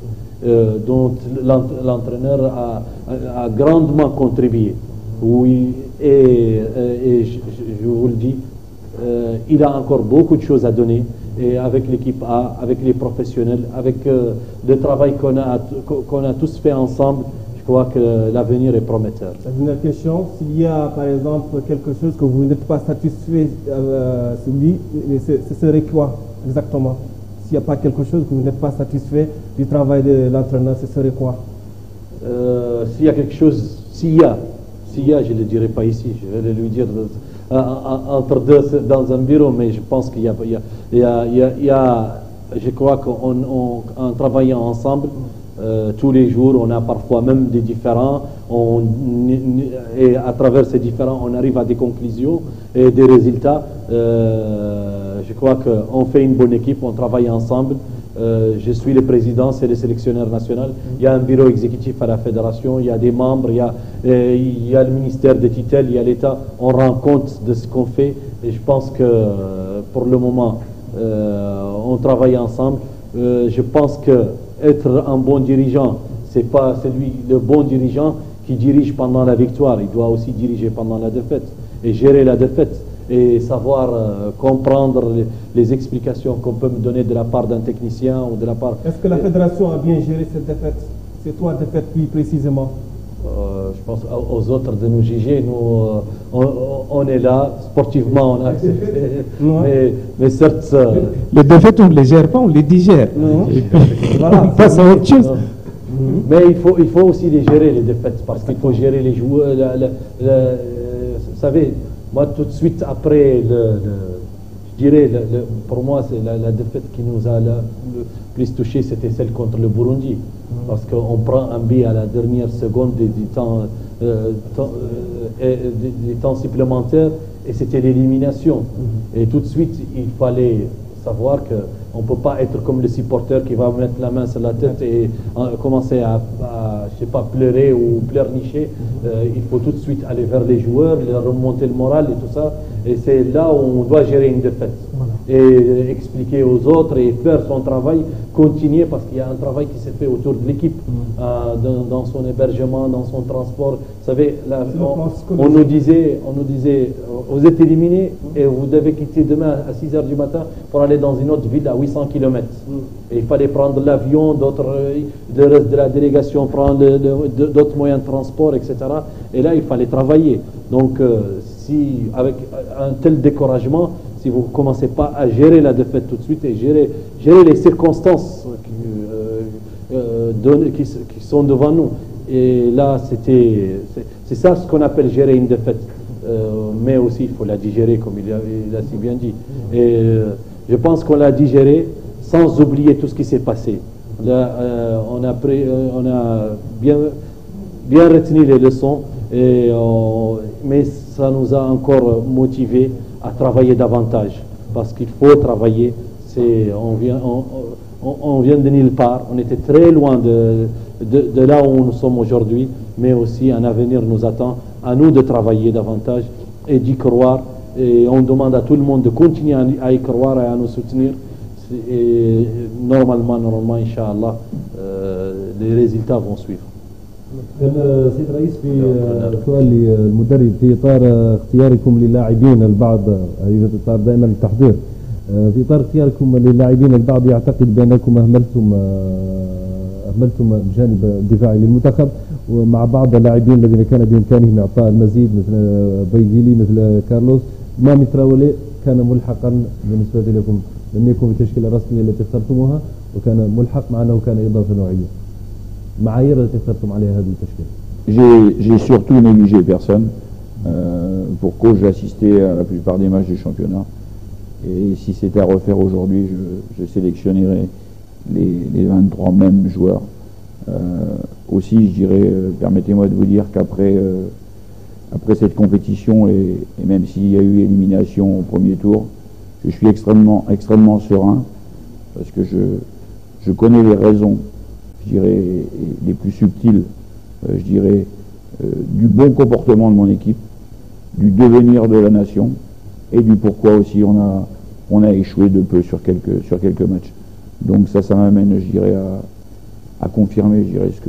dont l'entraîneur a grandement contribué. Oui, et je vous le dis, il a encore beaucoup de choses à donner. Et avec l'équipe A, avec les professionnels, avec le travail qu'on a tous fait ensemble, je crois que l'avenir est prometteur. La dernière question, s'il y a par exemple quelque chose que vous n'êtes pas satisfait sur lui, ce serait quoi exactement? S'il n'y a pas quelque chose que vous n'êtes pas satisfait du travail de l'entraîneur, ce serait quoi? S'il y a quelque chose, s'il y a, je ne le dirai pas ici, je vais le lui dire entre deux dans un bureau, mais je pense qu'il y a, je crois qu'en travaillant ensemble, tous les jours, on a parfois même des différends, et à travers ces différends, on arrive à des conclusions et des résultats. Je crois qu'on fait une bonne équipe, on travaille ensemble. Je suis le président, c'est le sélectionneur national. Il y a un bureau exécutif à la fédération, il y a des membres, il y a le ministère des tutelles, il y a l'État. On rend compte de ce qu'on fait et je pense que pour le moment, on travaille ensemble. Je pense que être un bon dirigeant, c'est pas le bon dirigeant qui dirige pendant la victoire. Il doit aussi diriger pendant la défaite et gérer la défaite et savoir comprendre les explications qu'on peut me donner de la part d'un technicien ou de la part... Est-ce que la fédération a bien géré cette défaite? C'est toi défaite plus précisément? Je pense aux autres de nous juger. Nous, on est là, sportivement, on a accepté. Mais certes... Les défaites, on ne les gère pas, on les digère. Voilà, on passe à autre chose. Mais il faut aussi les gérer, les défaites, parce qu'il faut gérer les joueurs. Vous savez, moi, tout de suite après, je dirais, pour moi, c'est la défaite qui nous a le plus touché, c'était celle contre le Burundi. Parce qu'on prend un but à la dernière seconde des temps supplémentaires et c'était l'élimination. Et tout de suite, il fallait savoir qu'on ne peut pas être comme le supporter qui va mettre la main sur la tête et commencer à je sais pas, pleurer ou pleurnicher. Il faut tout de suite aller vers les joueurs, leur remonter le moral et tout ça. Et c'est là où on doit gérer une défaite. Voilà. Et expliquer aux autres et faire son travail, continuer parce qu'il y a un travail qui s'est fait autour de l'équipe, dans son hébergement, dans son transport. Vous savez, là, on nous disait, vous êtes éliminés et vous devez quitter demain à 6 h du matin pour aller dans une autre ville à 800 km. Et il fallait prendre l'avion, le reste de la délégation prendre d'autres moyens de transport, etc. Et là, il fallait travailler. Donc, si avec un tel découragement, si vous ne commencez pas à gérer la défaite tout de suite et gérer les circonstances qui sont devant nous, et là, c'est ça ce qu'on appelle gérer une défaite. Mais aussi, il faut la digérer, comme il a si bien dit. Et je pense qu'on l'a digéré sans oublier tout ce qui s'est passé. Là, on a bien retenu les leçons, mais ça nous a encore motivés à travailler davantage, parce qu'il faut travailler. On vient de nulle part, on était très loin de là où nous sommes aujourd'hui, mais aussi un avenir nous attend, à nous de travailler davantage et d'y croire. Et on demande à tout le monde de continuer à y croire et à nous soutenir. Et normalement, Inch'Allah, les résultats vont suivre. سيد رئيس في سؤال المدرب في اطار اختياركم للاعبين البعض هذه في اطار دائما التحضير في اطار اختياركم للاعبين البعض يعتقد بانكم اهملتم الجانب الدفاعي للمنتخب ومع بعض اللاعبين الذين كان بامكانهم اعطاء المزيد مثل بيجيلي مثل كارلوس مامي تراولي كان ملحقا بالنسبه لكم لم يكن في التشكيله الرسميه التي اخترتموها وكان ملحق مع انه كان اضافه نوعيه. J'ai surtout négligé personne. Pour cause, j'ai assisté à la plupart des matchs du championnat. Et si c'était à refaire aujourd'hui, je sélectionnerais les 23 mêmes joueurs. Aussi, je dirais, permettez-moi de vous dire qu'après cette compétition, et même s'il y a eu élimination au premier tour, je suis extrêmement serein parce que je connais les raisons, je dirais, les plus subtiles, je dirais, du bon comportement de mon équipe, du devenir de la nation et du pourquoi aussi on a échoué de peu sur quelques matchs. Donc ça m'amène, je dirais, à confirmer, je dirais, ce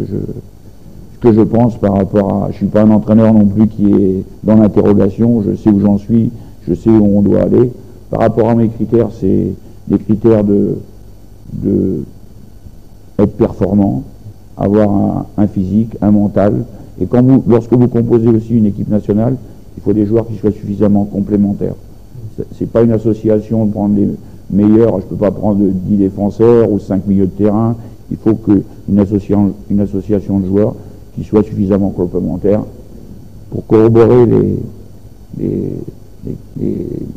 que je pense par rapport à... Je suis pas un entraîneur non plus qui est dans l'interrogation, je sais où j'en suis, je sais où on doit aller. Par rapport à mes critères, c'est des critères de être performant, avoir un physique, un mental. Et lorsque vous composez aussi une équipe nationale, il faut des joueurs qui soient suffisamment complémentaires. C'est pas une association de prendre les meilleurs, je peux pas prendre 10 défenseurs ou 5 milieux de terrain. Il faut une association de joueurs qui soient suffisamment complémentaires pour corroborer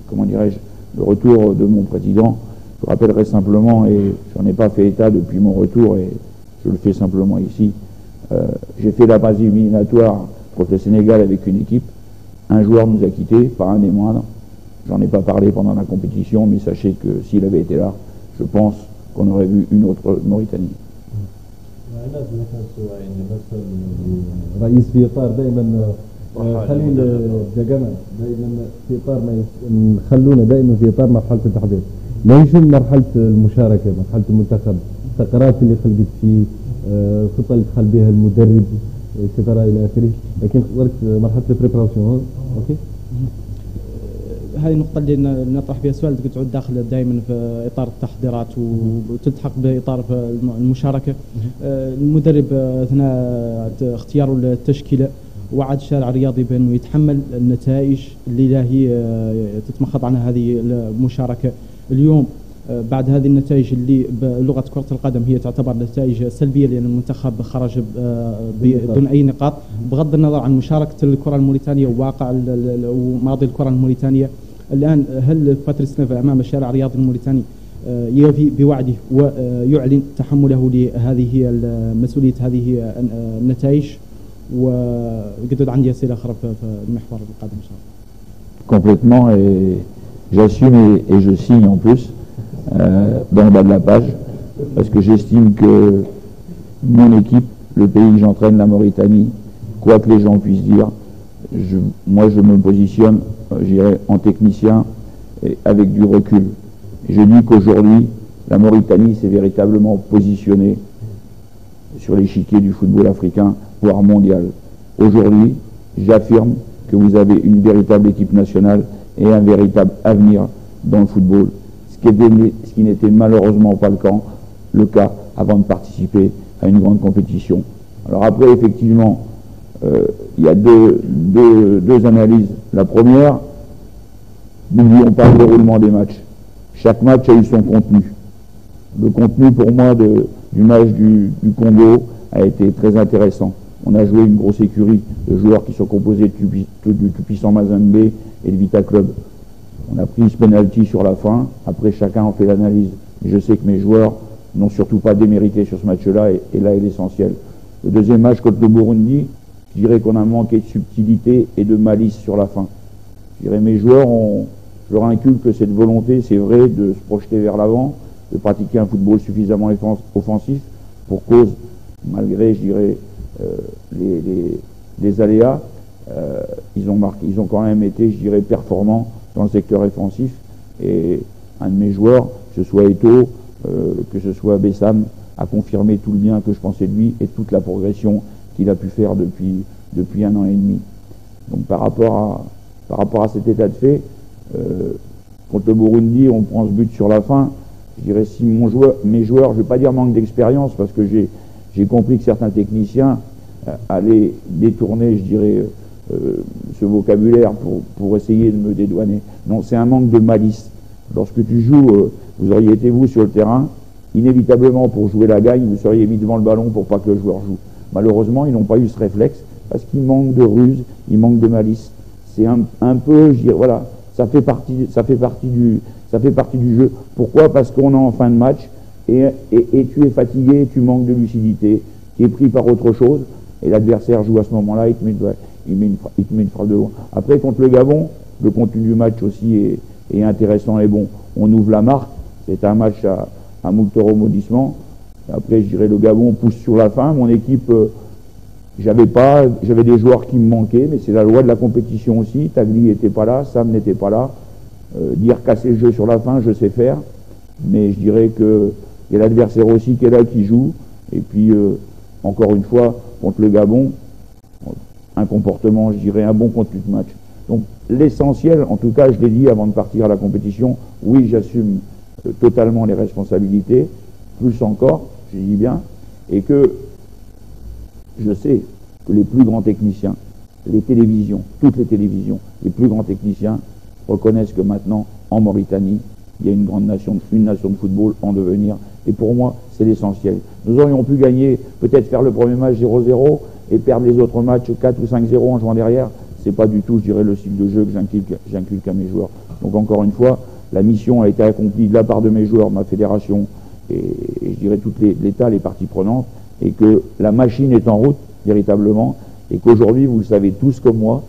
comment dirais-je, le retour de mon président. Je rappellerai simplement, et j'en ai pas fait état depuis mon retour, et je le fais simplement ici, j'ai fait la phase éliminatoire contre le Sénégal avec une équipe. Un joueur nous a quittés, pas un des moindres. J'en ai pas parlé pendant la compétition, mais sachez que s'il avait été là, je pense qu'on aurait vu une autre Mauritanie. رئيس في اطار دائما خلينا دائما في اطار خلونا دائما في اطار مرحله التحضير. ليش مرحله المشاركه مرحله المنتخب الثغرات اللي خلقت فيه الخطه اللي دخل بها المدرب اكسترا الى اخره لكن ورك مرحله البريبراسيون اوكي. هذه النقطة اللي نطرح فيها سؤال تعود داخل دائما في إطار التحضيرات وتلتحق بإطار في المشاركة. المدرب أثناء اختياره للتشكيلة وعد الشارع الرياضي بأنه يتحمل النتائج اللي هي تتمخض عنها هذه المشاركة. اليوم بعد هذه النتائج اللي بلغة كرة القدم هي تعتبر نتائج سلبية لأن المنتخب خرج بدون أي نقاط، بغض النظر عن مشاركة الكرة الموريتانية وواقع وماضي الكرة الموريتانية الآن، هل باتريس نيفا أمام الشارع الرياضي الموريتاني يوفي بوعده ويعلن تحمله لهذه مسؤولية هذه النتائج؟ وقد عندي أسئلة أخرى في المحور القادم إن شاء الله. Complètement, et j'assume et je signe en plus dans le bas de la page, parce que j'estime que mon équipe, le pays que j'entraîne, la Mauritanie, quoi que les gens puissent dire, moi je me positionne, j'irai en technicien et avec du recul. Je dis qu'aujourd'hui, la Mauritanie s'est véritablement positionnée sur l'échiquier du football africain, voire mondial. Aujourd'hui, j'affirme que vous avez une véritable équipe nationale et un véritable avenir dans le football, ce qui n'était malheureusement pas le cas avant de participer à une grande compétition. Alors après, effectivement, il y a deux analyses. La première, n'oublions pas le déroulement des matchs. Chaque match a eu son contenu. Le contenu pour moi du match du Congo a été très intéressant. On a joué une grosse écurie de joueurs qui sont composés du tout-puissant Mazembe et de Vita Club. On a pris ce penalty sur la fin. Après, chacun en fait l'analyse. Je sais que mes joueurs n'ont surtout pas démérité sur ce match-là, et là est l'essentiel. Le deuxième match contre le Burundi, je dirais qu'on a manqué de subtilité et de malice sur la fin. Je dirais mes joueurs je leur inculque cette volonté, c'est vrai, de se projeter vers l'avant, de pratiquer un football suffisamment offensif pour cause, malgré, je dirais, les aléas, ils ont quand même été, je dirais, performants dans le secteur offensif. Et un de mes joueurs, que ce soit Eto'o, que ce soit Bessam, a confirmé tout le bien que je pensais de lui et toute la progression qu'il a pu faire depuis 1 an et demi. Donc par rapport à cet état de fait, contre le Burundi, on prend ce but sur la fin. Je dirais si mes joueurs, je ne vais pas dire manque d'expérience, parce que j'ai compris que certains techniciens allaient détourner, je dirais, ce vocabulaire pour essayer de me dédouaner. Non, c'est un manque de malice. Lorsque tu joues, vous auriez été vous sur le terrain, inévitablement pour jouer la gagne, vous seriez mis devant le ballon pour pas que le joueur joue. Malheureusement, ils n'ont pas eu ce réflexe parce qu'il manque de ruse, il manque de malice. C'est un peu, je dirais, voilà, ça fait partie du jeu. Pourquoi? Parce qu'on est en fin de match et tu es fatigué, tu manques de lucidité, tu es pris par autre chose, et l'adversaire joue à ce moment-là, il te met une frappe de loin. Après, contre le Gabon, le contenu du match aussi est intéressant et bon. On ouvre la marque, c'est un match à moult rebondissements. Après, je dirais, le Gabon pousse sur la fin. Mon équipe, j'avais des joueurs qui me manquaient, mais c'est la loi de la compétition aussi. Tagli n'était pas là, Sam n'était pas là. Dire casser le jeu sur la fin, je sais faire, mais je dirais qu'il y a l'adversaire aussi qui est là, qui joue. Et puis, encore une fois, contre le Gabon, un comportement, je dirais, un bon contenu de match. Donc l'essentiel, en tout cas, je l'ai dit avant de partir à la compétition, oui, j'assume totalement les responsabilités, plus encore, je dis bien, et que je sais que les plus grands techniciens, les télévisions, toutes les télévisions, les plus grands techniciens reconnaissent que maintenant, en Mauritanie, il y a une grande nation, une nation de football en devenir, et pour moi, c'est l'essentiel. Nous aurions pu gagner, peut-être faire le premier match 0-0 et perdre les autres matchs 4 ou 5-0 en jouant derrière, c'est pas du tout, je dirais, le style de jeu que j'inculque à mes joueurs. Donc encore une fois, la mission a été accomplie de la part de mes joueurs, de ma fédération et je dirais tout l'État, les parties prenantes, et que la machine est en route véritablement, et qu'aujourd'hui, vous le savez tous comme moi,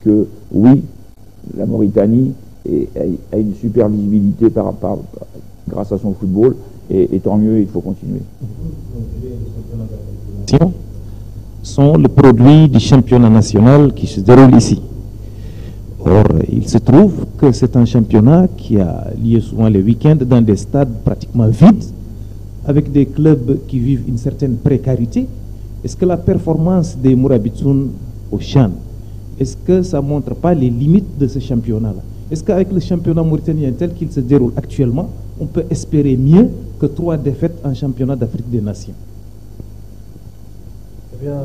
que oui, la Mauritanie a une super visibilité grâce à son football, et tant mieux, il faut continuer. Sont le produit du championnat national qui se déroule ici. Or, il se trouve que c'est un championnat qui a lieu souvent les week-ends dans des stades pratiquement vides, avec des clubs qui vivent une certaine précarité. Est-ce que la performance des Mourabitoun au CHAN, est-ce que ça ne montre pas les limites de ce championnat-là? Est-ce qu'avec le championnat mauritanien tel qu'il se déroule actuellement, on peut espérer mieux que 3 défaites en championnat d'Afrique des Nations? Eh bien,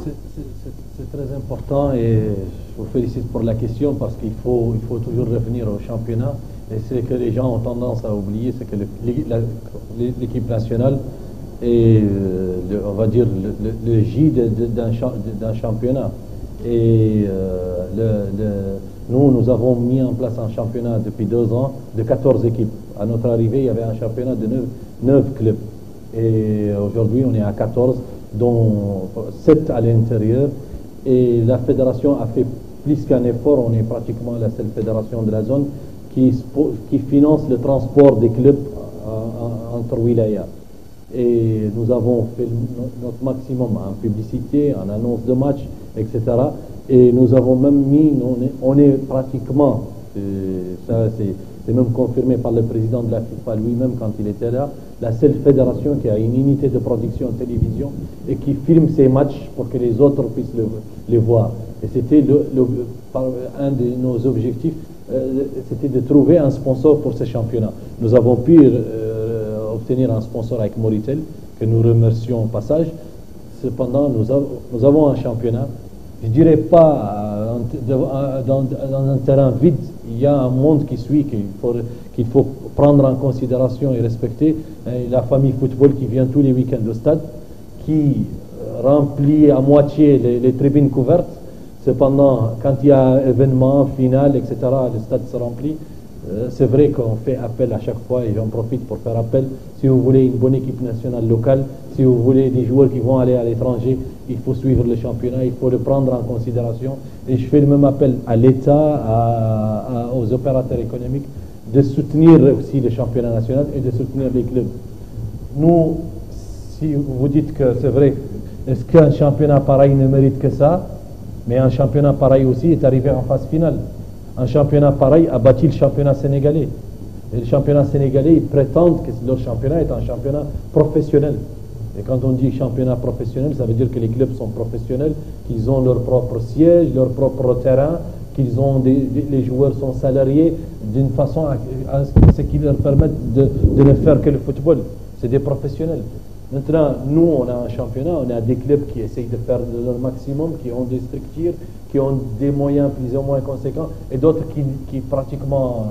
c'est très important et je vous félicite pour la question parce qu'il faut toujours revenir au championnat. Et c'est que les gens ont tendance à oublier, c'est que l'équipe nationale est, on va dire, le J d'un championnat. Et nous avons mis en place un championnat depuis 2 ans de 14 équipes. À notre arrivée, il y avait un championnat de 9 clubs. Et aujourd'hui, on est à 14, dont 7 à l'intérieur. Et la fédération a fait plus qu'un effort. On est pratiquement la seule fédération de la zone qui finance le transport des clubs entre wilayas. Et nous avons fait notre maximum en publicité, en annonce de match, etc. Et nous avons même mis, on est pratiquement, ça c'est même confirmé par le président de la FIFA lui-même quand il était là, la seule fédération qui a une unité de production télévision et qui filme ses matchs pour que les autres puissent les voir. Et c'était un de nos objectifs, c'était de trouver un sponsor pour ce championnat. Nous avons pu obtenir un sponsor avec Moritel, que nous remercions au passage. Cependant, nous avons un championnat. Je ne dirais pas dans un terrain vide, il y a un monde qui suit, qu'il faut prendre en considération et respecter. La famille football qui vient tous les week-ends au stade, qui remplit à moitié les tribunes couvertes. Cependant, quand il y a événement, final, etc., le stade se remplit. C'est vrai qu'on fait appel à chaque fois, et j'en profite pour faire appel. Si vous voulez une bonne équipe nationale locale, si vous voulez des joueurs qui vont aller à l'étranger, il faut suivre le championnat, il faut le prendre en considération. Et je fais le même appel à l'État, aux opérateurs économiques, de soutenir aussi le championnat national et de soutenir les clubs. Nous, si vous dites que c'est vrai, est-ce qu'un championnat pareil ne mérite que ça? Mais un championnat pareil aussi est arrivé en phase finale. Un championnat pareil a bâti le championnat sénégalais. Et le championnat sénégalais, ils prétendent que leur championnat est un championnat professionnel. Et quand on dit championnat professionnel, ça veut dire que les clubs sont professionnels, qu'ils ont leur propre siège, leur propre terrain, qu'ils ont les joueurs sont salariés d'une façon à ce qui leur permet de ne faire que le football. C'est des professionnels. Maintenant, nous, on a un championnat, on a des clubs qui essayent de faire leur maximum, qui ont des structures, qui ont des moyens plus ou moins conséquents, et d'autres qui pratiquement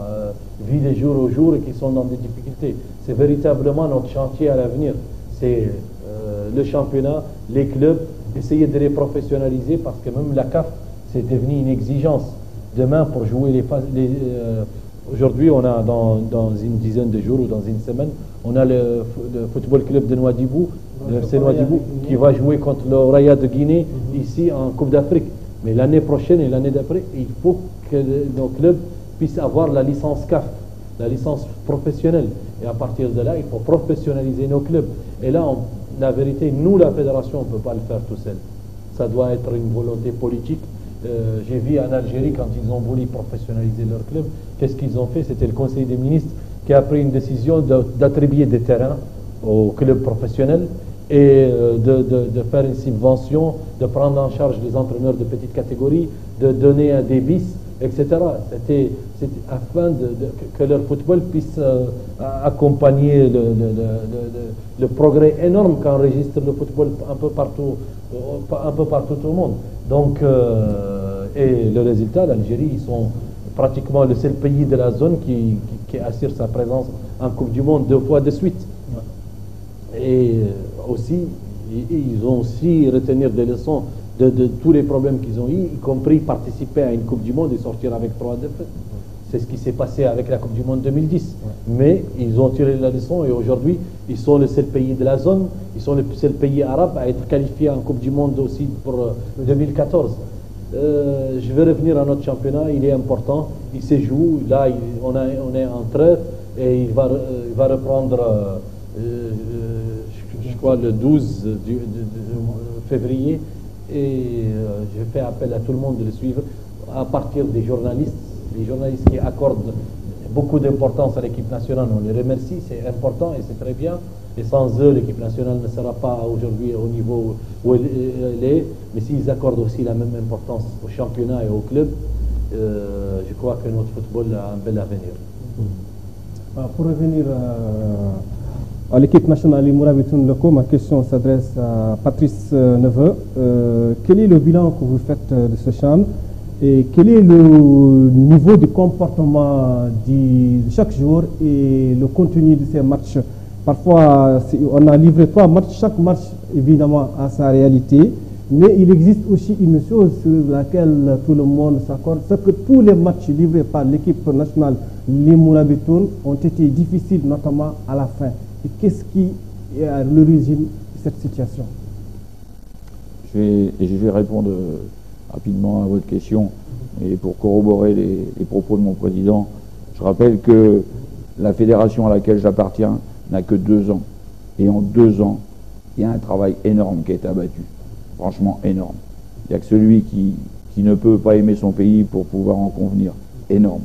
vivent les jours au jour et qui sont dans des difficultés. C'est véritablement notre chantier à l'avenir. C'est le championnat, les clubs, essayer de les professionnaliser parce que même la CAF, c'est devenu une exigence. Demain, pour jouer les phases... Aujourd'hui, on a dans une dizaine de jours ou dans une semaine, on a le football club de Nouadhibou, c'est Nouadhibou, qui va jouer contre le Raya de Guinée ici en Coupe d'Afrique. Mais l'année prochaine et l'année d'après, il faut que nos clubs puissent avoir la licence CAF, la licence professionnelle. Et à partir de là, il faut professionnaliser nos clubs. Et là, la vérité, nous, la fédération, on ne peut pas le faire tout seul. Ça doit être une volonté politique. J'ai vu en Algérie, quand ils ont voulu professionnaliser leur club, qu'est-ce qu'ils ont fait? C'était le Conseil des ministres qui a pris une décision d'attribuer des terrains aux clubs professionnels et de faire une subvention, de prendre en charge les entraîneurs de petite catégorie, de donner des bis, etc. C'était afin que leur football puisse accompagner le progrès énorme qu'enregistre le football un peu partout au monde. Donc, et le résultat, l'Algérie, ils sont pratiquement le seul pays de la zone qui assure sa présence en Coupe du Monde 2 fois de suite. Et aussi, ils ont aussi retenir des leçons de tous les problèmes qu'ils ont eu, y compris participer à une Coupe du Monde et sortir avec 3 défaites. C'est ce qui s'est passé avec la Coupe du Monde 2010. Mais ils ont tiré la leçon et aujourd'hui, ils sont le seul pays de la zone, ils sont le seul pays arabe à être qualifié en Coupe du Monde aussi pour 2014. Je vais revenir à notre championnat, il est important, il se joue, là on est en trêve et il va reprendre, je crois, le 12 février et je fais appel à tout le monde de le suivre à partir des journalistes. Les journalistes qui accordent beaucoup d'importance à l'équipe nationale, on les remercie, c'est important et c'est très bien. Et sans eux, l'équipe nationale ne sera pas aujourd'hui au niveau où elle est. Mais s'ils accordent aussi la même importance au championnat et au club, je crois que notre football a un bel avenir. Pour revenir à l'équipe nationale et Mourabitoun Loko, ma question s'adresse à Patrice Neveu. Quel est le bilan que vous faites de ce CHAN? Et quel est le niveau de comportement de chaque jour et le contenu de ces matchs? Parfois, on a livré 3 matchs, chaque match évidemment a sa réalité, mais il existe aussi une chose sur laquelle tout le monde s'accorde, c'est que tous les matchs livrés par l'équipe nationale, les Mourabitoun, ont été difficiles, notamment à la fin. Et qu'est-ce qui est à l'origine de cette situation? Je vais répondre rapidement à votre question, et pour corroborer les propos de mon président, je rappelle que la fédération à laquelle j'appartiens n'a que 2 ans. Et en 2 ans, il y a un travail énorme qui a été abattu. Franchement énorme. Il n'y a que celui qui ne peut pas aimer son pays pour pouvoir en convenir. Énorme.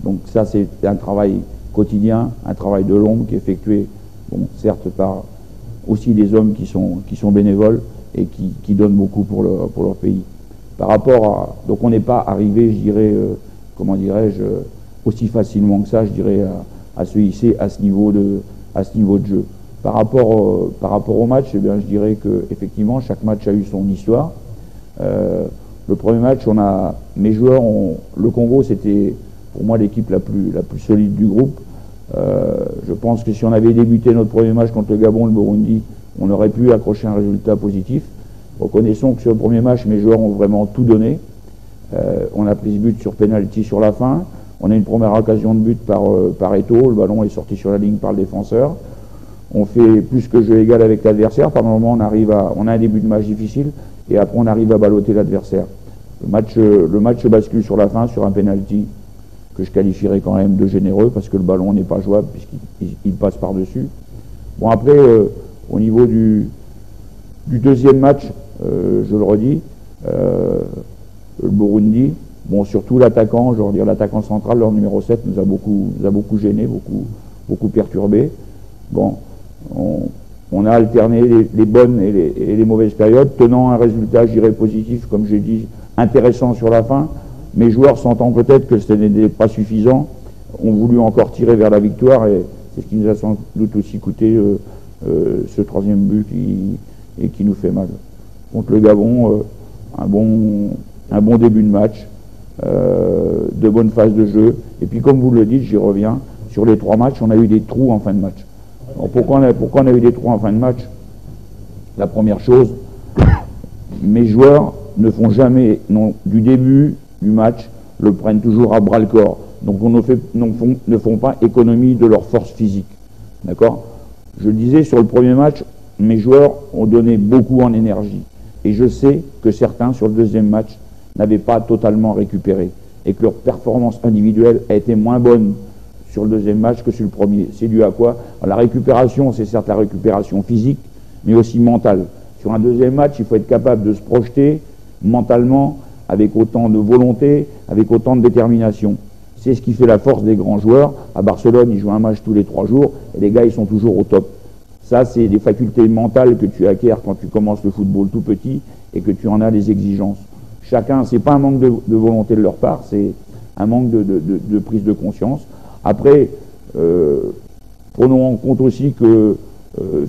Donc ça, c'est un travail quotidien, un travail de l'ombre qui est effectué, bon, certes par aussi des hommes qui sont bénévoles et qui donnent beaucoup pour leur pays. Par rapport à... Donc on n'est pas arrivé, je dirais, comment dirais-je, aussi facilement que ça, je dirais, à se hisser à ce niveau de jeu. Par rapport au match, eh bien, je dirais qu'effectivement, chaque match a eu son histoire. Le premier match, mes joueurs, le Congo, c'était pour moi l'équipe la plus solide du groupe. Je pense que si on avait débuté notre premier match contre le Gabon, le Burundi, on aurait pu accrocher un résultat positif. Reconnaissons que sur le premier match, mes joueurs ont vraiment tout donné. On a pris ce but sur penalty sur la fin. On a une première occasion de but par Eto'o. Le ballon est sorti sur la ligne par le défenseur. On fait plus que jeu égal avec l'adversaire. Par moment, on a un début de match difficile et après on arrive à balloter l'adversaire. Le match se bascule sur la fin sur un penalty que je qualifierais quand même de généreux parce que le ballon n'est pas jouable puisqu'il passe par-dessus. Bon, après, au niveau du deuxième match, je le redis, le Burundi, bon, surtout l'attaquant, je veux dire l'attaquant central, leur numéro 7, nous a beaucoup gêné, beaucoup perturbé. Bon, on a alterné les bonnes et les mauvaises périodes, tenant un résultat, je dirais, positif, comme j'ai dit, intéressant sur la fin. Mes joueurs, sentant peut-être que ce n'était pas suffisant, ont voulu encore tirer vers la victoire et c'est ce qui nous a sans doute aussi coûté ce 3e but qui nous fait mal. Contre le Gabon, un bon début de match, de bonnes phases de jeu. Et puis comme vous le dites, j'y reviens, sur les 3 matchs, on a eu des trous en fin de match. Alors, pourquoi on a eu des trous en fin de match? La première chose, mes joueurs ne font jamais, du début du match, le prennent toujours à bras-le-corps. Donc on ne font pas économie de leur force physique. D'accord? Je le disais, sur le premier match, mes joueurs ont donné beaucoup en énergie. Et je sais que certains, sur le deuxième match, n'avaient pas totalement récupéré. Et que leur performance individuelle a été moins bonne sur le deuxième match que sur le premier. C'est dû à quoi? La récupération, c'est certes la récupération physique, mais aussi mentale. Sur un deuxième match, il faut être capable de se projeter mentalement, avec autant de volonté, avec autant de détermination. C'est ce qui fait la force des grands joueurs. À Barcelone, ils jouent un match tous les 3 jours, et les gars, ils sont toujours au top. Ça, c'est des facultés mentales que tu acquiers quand tu commences le football tout petit, et que tu en as des exigences. Chacun, c'est pas un manque de volonté de leur part, c'est un manque de prise de conscience. Après, prenons en compte aussi que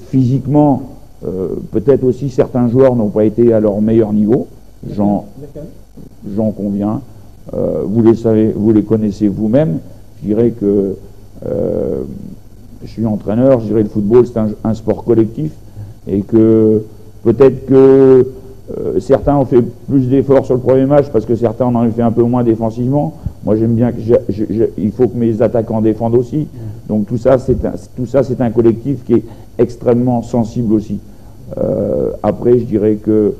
physiquement, peut-être aussi certains joueurs n'ont pas été à leur meilleur niveau. J'en conviens. Vous les savez, vous les connaissez vous-même. Je dirais que je suis entraîneur, je dirais que le football c'est un sport collectif et que peut-être que Certains ont fait plus d'efforts sur le premier match parce que certains en ont fait un peu moins défensivement. Moi, j'aime bien que il faut que mes attaquants défendent aussi. Donc tout ça, c'est un collectif qui est extrêmement sensible aussi. Après, je dirais que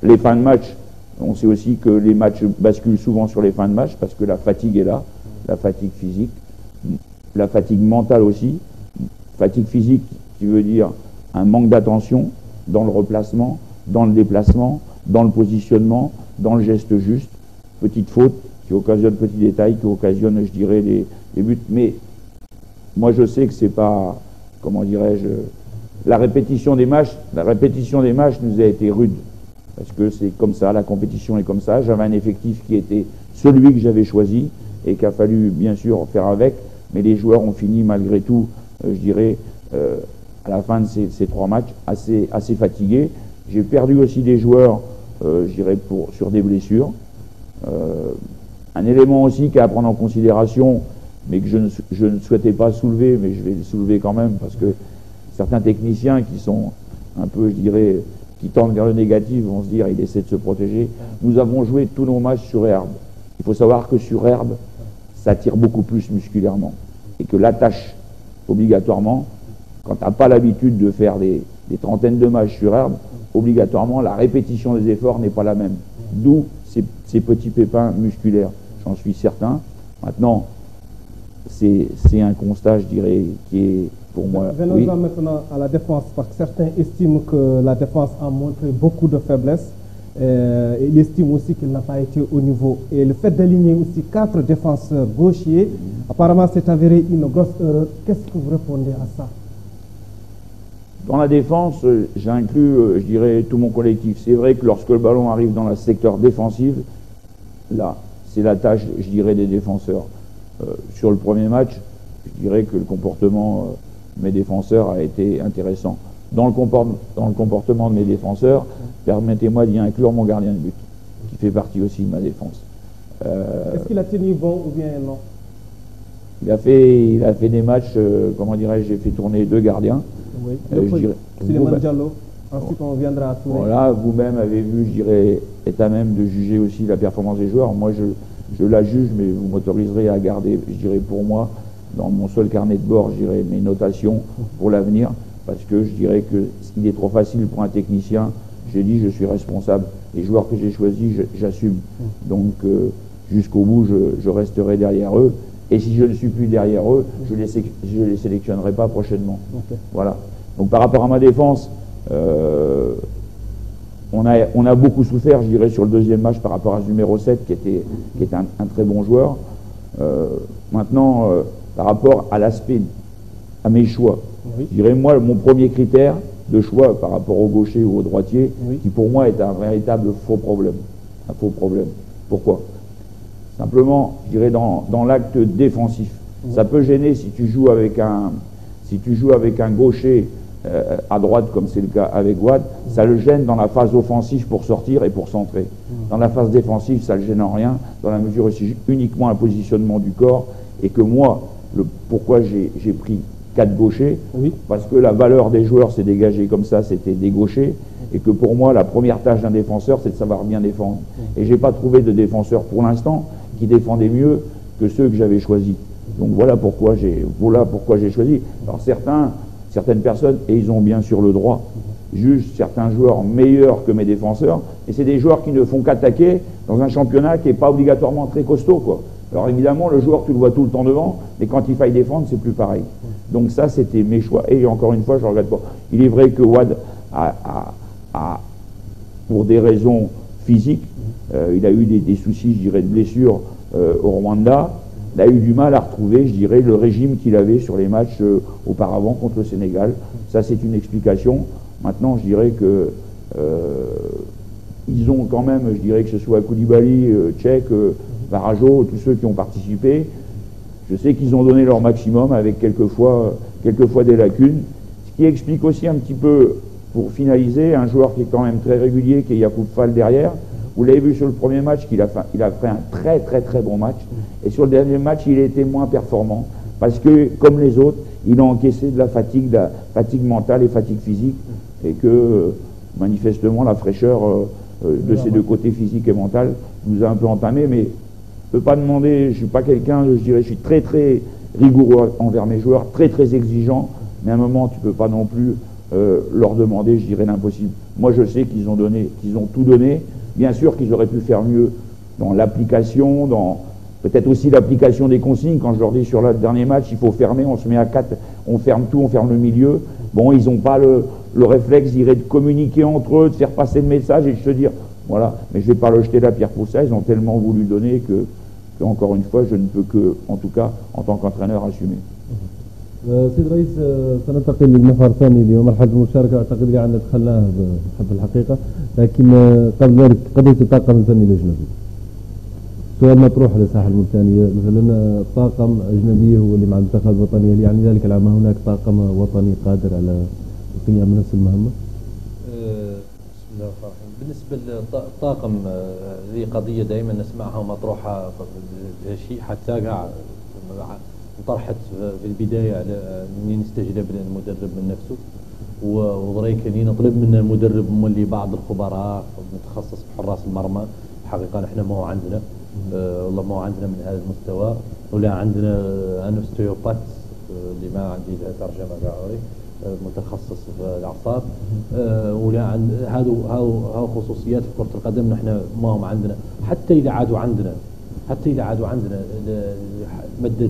les fins de match, on sait aussi que les matchs basculent souvent sur les fins de match parce que la fatigue est là, la fatigue physique, la fatigue mentale aussi. Fatigue physique qui veut dire un manque d'attention dans le replacement, dans le déplacement, dans le positionnement, dans le geste juste. Petite faute qui occasionne petit détail, qui occasionne, je dirais, des buts. Mais moi, je sais que c'est pas, comment dirais-je, la répétition des matchs nous a été rude. Parce que c'est comme ça, la compétition est comme ça. J'avais un effectif qui était celui que j'avais choisi et qu'il a fallu, bien sûr, faire avec. Mais les joueurs ont fini, malgré tout, je dirais, à la fin de ces 3 matchs, assez fatigués. J'ai perdu aussi des joueurs, je dirais, sur des blessures. Un élément aussi qui est à prendre en considération, mais que je ne souhaitais pas soulever, mais je vais le soulever quand même, parce que certains techniciens qui sont un peu, je dirais, qui tendent vers le négatif vont se dire, il essaie de se protéger. Nous avons joué tous nos matchs sur herbe. Il faut savoir que sur herbe, ça tire beaucoup plus musculairement. Et que la tâche, obligatoirement, quand tu n'as pas l'habitude de faire des trentaines de matchs sur herbe, obligatoirement, la répétition des efforts n'est pas la même. D'où ces petits pépins musculaires. J'en suis certain. Maintenant, c'est un constat, je dirais, qui est pour moi... Venons-en maintenant à la défense, parce que certains estiment que la défense a montré beaucoup de faiblesses. Il estime aussi qu'il n'a pas été au niveau. Et le fait d'aligner aussi 4 défenseurs gauchers, apparemment c'est avéré une grosse erreur. Qu'est-ce que vous répondez à ça? Dans la défense, j'inclus, je dirais, tout mon collectif. C'est vrai que lorsque le ballon arrive dans le secteur défensif, là, c'est la tâche, je dirais, des défenseurs. Sur le premier match, je dirais que le comportement de mes défenseurs a été intéressant. Dans le comportement de mes défenseurs, permettez-moi d'y inclure mon gardien de but, qui fait partie aussi de ma défense. Est-ce qu'il a tenu bon ou bien non? Il a fait des matchs, comment dirais-je, j'ai fait tourner 2 gardiens. Oui, Souleymane Diallo, ensuite on viendra à Touré. Voilà, vous-même avez vu, je dirais, est à même de juger aussi la performance des joueurs. Moi, je la juge, mais vous m'autoriserez à garder, je dirais, pour moi, dans mon seul carnet de bord, je dirais, mes notations pour l'avenir, parce que je dirais que il est trop facile pour un technicien. J'ai dit, je suis responsable. Les joueurs que j'ai choisis, j'assume. Donc, jusqu'au bout, je resterai derrière eux. Et si je ne suis plus derrière eux, je ne les sélectionnerai pas prochainement. Okay. Voilà. Donc par rapport à ma défense, on a beaucoup souffert, je dirais, sur le deuxième match par rapport à ce numéro 7, qui était un très bon joueur. Maintenant, par rapport à l'aspect, à mes choix, oui. Je dirais, moi, mon premier critère de choix par rapport au gaucher ou au droitier, oui. Qui pour moi est un véritable faux problème. Un faux problème. Pourquoi ? Simplement, je dirais, dans l'acte défensif. Oui. Ça peut gêner si tu joues avec un gaucher à droite, comme c'est le cas avec Wade, ça le gêne dans la phase offensive pour sortir et pour centrer. Dans la phase défensive, ça ne le gêne en rien, dans la mesure où c'est uniquement un positionnement du corps, et que moi, pourquoi j'ai pris 4 gauchers, oui. Parce que la valeur des joueurs s'est dégagée comme ça, c'était des gauchers, et que pour moi, la première tâche d'un défenseur, c'est de savoir bien défendre. Et je n'ai pas trouvé de défenseur pour l'instant qui défendait mieux que ceux que j'avais choisis. Donc voilà pourquoi j'ai choisi. Alors certaines personnes, et ils ont bien sûr le droit, jugent certains joueurs meilleurs que mes défenseurs, et c'est des joueurs qui ne font qu'attaquer dans un championnat qui n'est pas obligatoirement très costaud, quoi. Alors évidemment, le joueur, tu le vois tout le temps devant, mais quand il faille défendre, c'est plus pareil. Donc ça, c'était mes choix. Et encore une fois, je ne regrette pas. Il est vrai que Wade pour des raisons physiques, il a eu des soucis, je dirais, de blessures au Rwanda. Il a eu du mal à retrouver, je dirais, le régime qu'il avait sur les matchs auparavant contre le Sénégal. Ça, c'est une explication. Maintenant, je dirais que ils ont quand même, je dirais que ce soit Koulibaly, Tchèque, Barajo, tous ceux qui ont participé, je sais qu'ils ont donné leur maximum avec quelquefois des lacunes. Ce qui explique aussi un petit peu, pour finaliser, un joueur qui est quand même très régulier, qui est Yacoub Fall derrière. Vous l'avez vu sur le premier match qu'il a fait un très très très bon match. Et sur le dernier match, il a été moins performant. Parce que, comme les autres, il a encaissé de la fatigue mentale et fatigue physique. Et que, manifestement, la fraîcheur de ces deux côtés, physique et mental, nous a un peu entamé, mais je ne peux pas demander, je ne suis pas quelqu'un, je dirais, je suis très très rigoureux envers mes joueurs, très très exigeant, mais à un moment, tu ne peux pas non plus leur demander, je dirais, l'impossible. Moi, je sais qu'ils ont tout donné. Bien sûr qu'ils auraient pu faire mieux dans l'application, dans peut-être aussi l'application des consignes. Quand je leur dis sur le dernier match, il faut fermer, on se met à 4, on ferme tout, on ferme le milieu. Bon, ils n'ont pas le réflexe, je dirais, de communiquer entre eux, de faire passer le message et de se dire, voilà, mais je ne vais pas leur jeter la pierre pour ça. Ils ont tellement voulu donner que encore une fois, je ne peux que, en tout cas, en tant qu'entraîneur, assumer. سيد رئيس سننتقل للمحور الثاني اليوم. مرحلة المشاركة أعتقد اللي عندنا دخلناها بحب الحقيقة، لكن قبل ذلك قضية الطاقم الفني الأجنبي سؤال مطروح على الساحة الموريتانية. مثلا طاقم أجنبي هو اللي مع المنتخب الوطني، هل يعني ذلك العام هناك طاقم وطني قادر على القيام بنفس المهمة؟ بسم الله الرحمن الرحيم. بالنسبة للطاقم هذه قضية دائما نسمعها مطروحة شيء حتى قاعد انطرحت في البداية على منين نستجلب المدرب من نفسه، وضريكني نطلب من المدرب مولي بعض الخبراء متخصص بحراس المرمى. حقيقة نحن ما هو عندنا والله ما هو عندنا من هذا المستوى، ولا عندنا أنستيوبات اللي ما عندي لها ترجمة قاعوري متخصص في الأعصاب، ولا عند هذا خصوصيات في كرة القدم نحن ما هم عندنا. حتى إذا عادوا عندنا مدة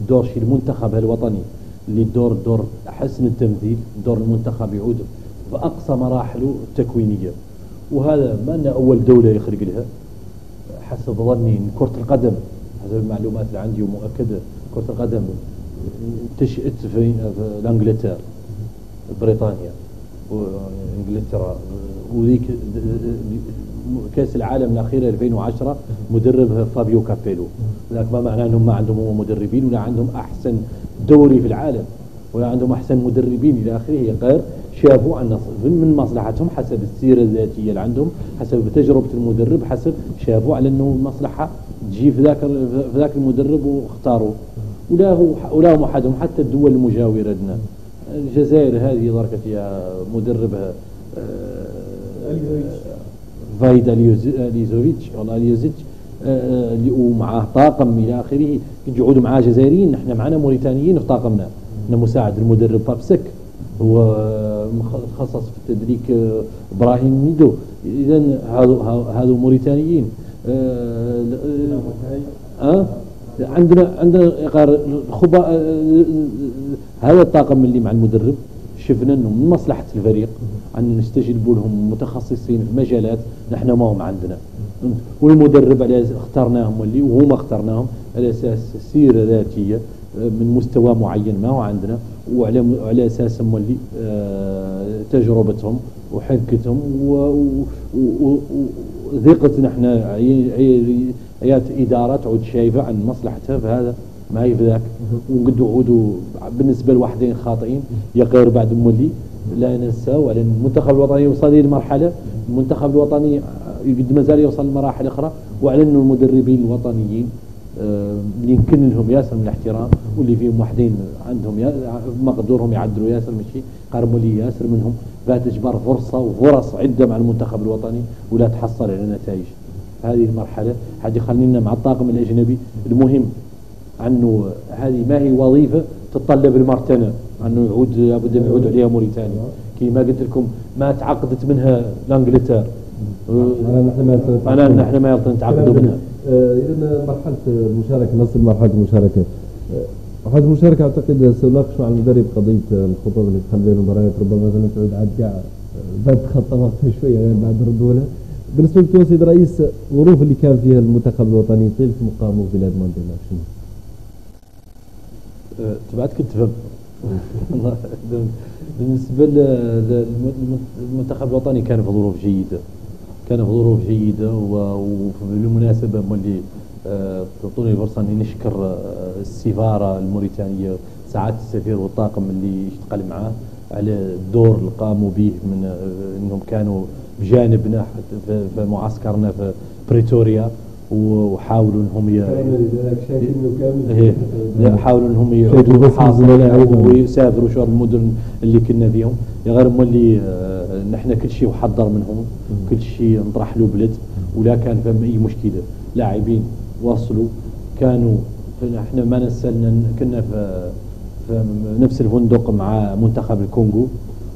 دور شي المنتخب الوطني اللي دور حسن التمثيل، دور المنتخب يعود في أقصى مراحله التكوينية، وهذا ما أن أول دولة يخرج لها. حسب ظني إن كرة القدم حسب المعلومات اللي عندي ومؤكدة كرة القدم تشئت في انجلترا، بريطانيا وانجلترا، وذيك كاس العالم الاخيره 2010 مدربها فابيو كابيلو. ذاك ما معناه انهم ما عندهم مدربين ولا عندهم احسن دوري في العالم ولا عندهم احسن مدربين الى اخره. هي غير شافوا ان من مصلحتهم حسب السيره الذاتيه اللي عندهم، حسب تجربه المدرب، حسب شافوا على انه المصلحه تجي في ذاك المدرب واختاروا. ولا هم احدهم حتى الدول المجاوره لنا. الجزائر هذه ضركت فيها مدربها فايد اليزوفيتش والله اليوزيتش ومعاه طاقم الى اخره، يقعدوا معاه جزائريين. نحن معنا موريتانيين في طاقمنا، مساعد المدرب بابسك هو متخصص في التدريك ابراهيم ميدو. اذا هذو موريتانيين. عندنا هذا الطاقم اللي مع المدرب شفنا انه من مصلحه الفريق ان نستجلب لهم متخصصين في مجالات نحن ما هم عندنا، والمدرب على اخترناهم اللي وهم اخترناهم على اساس سيره ذاتيه من مستوى معين ما هو عندنا، وعلى اساس اللي تجربتهم وحنكتهم وثقة نحن عيات إدارة تعود شايفة عن مصلحتها في هذا ما هي في ذاك. وقد عودوا بالنسبة لواحدين خاطئين يغير بعد مولي. لا ننساو على المنتخب الوطني يوصل للمرحلة، المنتخب الوطني قد ما زال يوصل لمراحل أخرى، وعلى أنه المدربين الوطنيين اللي يمكن لهم ياسر من الاحترام، واللي فيهم واحدين عندهم مقدورهم يعدلوا ياسر ماشي قربوا لي ياسر منهم، فتجبر فرصة وفرص عدة مع المنتخب الوطني ولا تحصل على نتائج. هذه المرحلة هذه خلينا مع الطاقم الأجنبي. المهم أنه هذه ما هي وظيفة تتطلب المرتنة، أنه يعود لابد أن يعود عليها موريتانيا كما قلت لكم ما تعقدت منها لانجلترا. نحن ما نتعقدوا منها. إذا مرحلة المشاركة نصل مرحلة المشاركة. مرحلة المشاركة أعتقد سنناقش مع المدرب قضية الخطط اللي تخلي بين المباريات، ربما مثلا تعود عاد كاع بعد خطة وقتها شوية غير بعد ردولها. بالنسبة لكم سيد رئيس، الظروف اللي كان فيها المنتخب الوطني طيل مقامه في بلاد مانديلا شنو؟ تبعت كنت فهم. بالنسبة للمنتخب الوطني كان في ظروف جيدة، وبالمناسبة اللي تعطوني الفرصة أني نشكر السفارة الموريتانية سعادة السفير والطاقم اللي اشتغل معاه على الدور اللي قاموا به من أنهم كانوا بجانبنا في معسكرنا في بريتوريا، وحاولوا انهم إيه. حاولوا انهم ويسافروا شو المدن اللي كنا فيهم غير اللي نحن كل شيء وحضر منهم كل شيء نطرح له بلد ولا كان فهم اي مشكله. لاعبين وصلوا كانوا احنا ما نسلنا كنا في نفس الفندق مع منتخب الكونغو،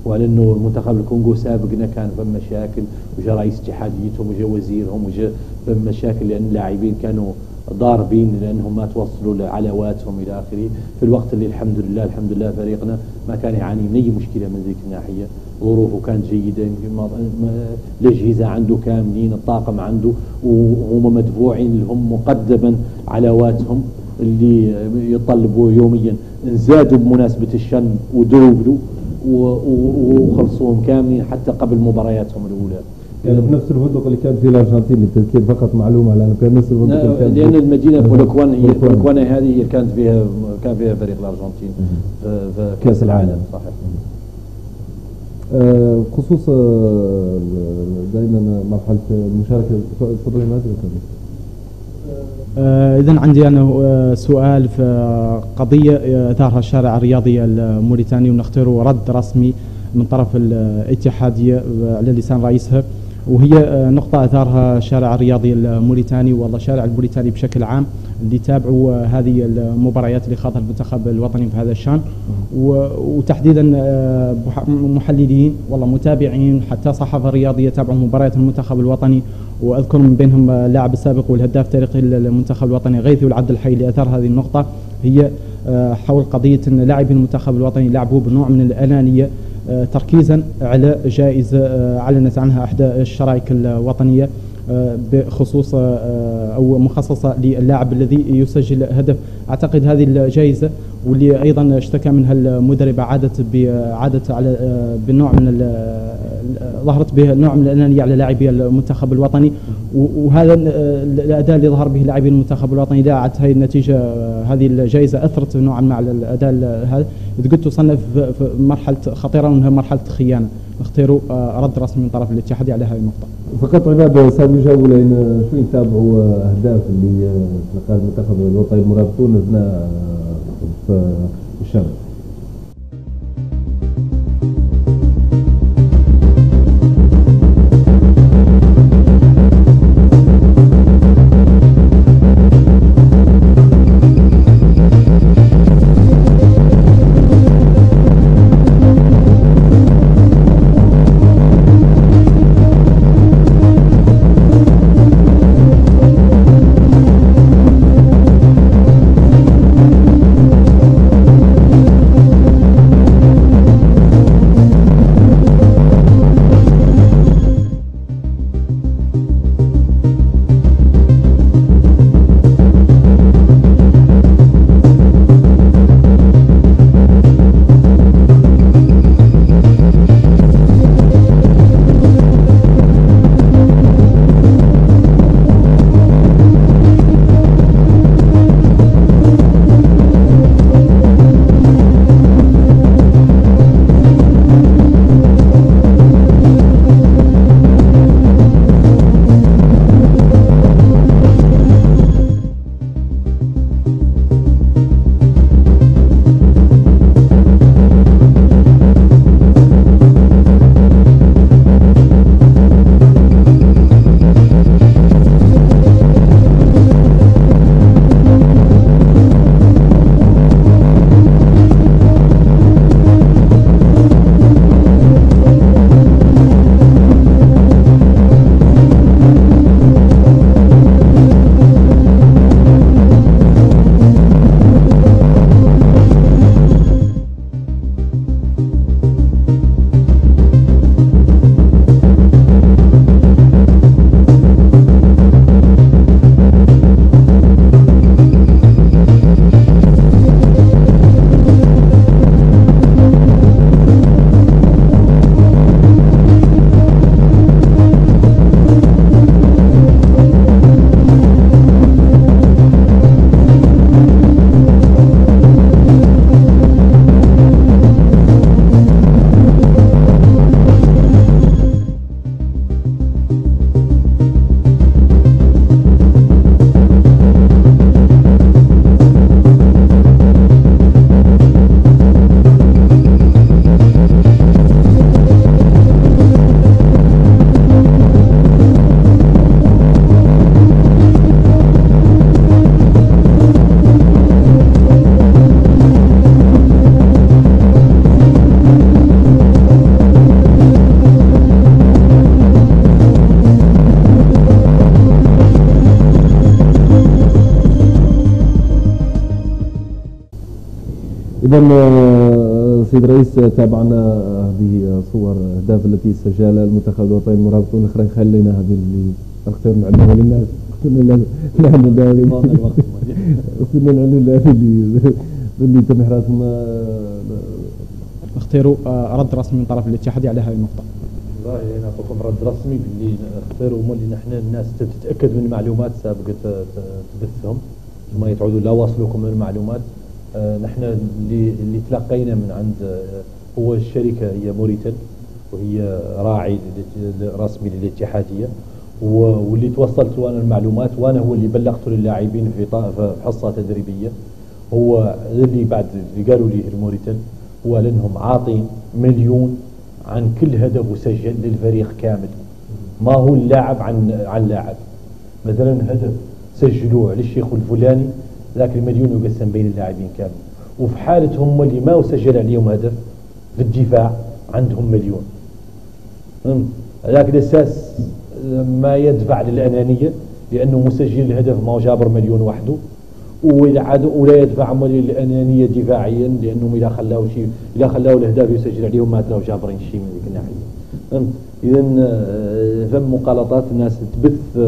وعلى انه منتخب الكونغو سابقنا كان فم مشاكل وجا رئيس اتحاديتهم وجا وزيرهم وجا فم مشاكل لان اللاعبين كانوا ضاربين لانهم ما توصلوا لعلاواتهم الى اخره، في الوقت اللي الحمد لله فريقنا ما كان يعاني من اي مشكله من ذيك الناحيه، ظروفه كانت جيده، الاجهزه عنده كاملين، الطاقم عنده وهم مدفوعين لهم مقدما علاواتهم اللي يطلبوا يوميا، نزادوا بمناسبه الشن ودوبلوا وخلصوهم كاملين حتى قبل مبارياتهم الاولى. كان في نفس الفندق اللي كان فيه الارجنتين للتذكير فقط معلومه، لانه كان نفس الفندق اللي كان لان المدينه بولوكوان هذه كان فيها فريق الارجنتين في كاس العالم. صحيح. خصوص دائما مرحله المشاركه، تفضل مازن. إذا عندي أنا سؤال في قضية أثارها الشارع الرياضي الموريتاني ونختار رد رسمي من طرف الاتحادية على لسان رئيسها، وهي نقطة أثارها الشارع الرياضي الموريتاني والله الشارع الموريتاني بشكل عام اللي تابعوا هذه المباريات اللي خاضها المنتخب الوطني في هذا الشان، وتحديدا محللين والله متابعين حتى صحافة رياضية تابعوا مباريات المنتخب الوطني، واذكر من بينهم اللاعب السابق والهداف التاريخي للمنتخب الوطني غيثي والعبد الحي اللي اثار هذه النقطة، هي حول قضية ان لاعبي المنتخب الوطني لعبوا بنوع من الأنانية تركيزا على جائزة اعلنت عنها احدى الشرائك الوطنية بخصوص او مخصصة للاعب الذي يسجل هدف. اعتقد هذه الجائزة واللي ايضا اشتكى منها المدربة عادت على بالنوع من ظهرت به نوع من الأنانية على لاعبي المنتخب الوطني، وهذا الأداء اللي ظهر به لاعبي المنتخب الوطني داعت هذه النتيجة هذه الجائزة أثرت نوعا ما على الأداء هذا، قلت تصنف في مرحلة خطيرة وانها مرحلة خيانة، نختاروا رد رسمي من طرف الاتحادية على هذه النقطة. فقط عباد سامي يجاوبوا لأن شوي نتابعوا أهداف اللي تلقاها المنتخب الوطني المرابطون أثناء في الشام. إذا سيد الرئيس تابعنا هذه صور أهداف التي سجلها المنتخب الوطني المرابطون الأخرى خلينا هذه اللي نختار نعلمها للناس كنا نعمل اللي تم إحرازهم اختاروا رد رسمي من طرف الاتحادية على هذه النقطة. والله نعطيكم رد رسمي باللي اختاروا هما اللي نحن الناس تتأكد من المعلومات سابقة تبثهم ثم يتعودوا لا واصلوكم من المعلومات. نحن اللي تلقينا من عند هو الشركة هي موريتل وهي راعي رسمي للاتحادية واللي توصلت له انا المعلومات وانا هو اللي بلغته للاعبين في حصة تدريبية. هو اللي بعد اللي قالوا لي الموريتل هو لانهم عاطين مليون عن كل هدف مسجل للفريق كامل، ما هو اللاعب عن لاعب. مثلا هدف سجلوه على الشيخ الفلاني ذاك المليون يقسم بين اللاعبين كامل، وفي حالة هم اللي ما سجل عليهم هدف في الدفاع عندهم مليون. على الأساس ما يدفع للأنانية لأنه مسجل الهدف ما هو جابر مليون وحده، ولا يدفع للأنانية دفاعيا لأنهم إذا خلاوا الأهداف يسجل عليهم ما تلاقوا جابرين شيء من ذيك الناحية. إذن فم مقالطات الناس تبث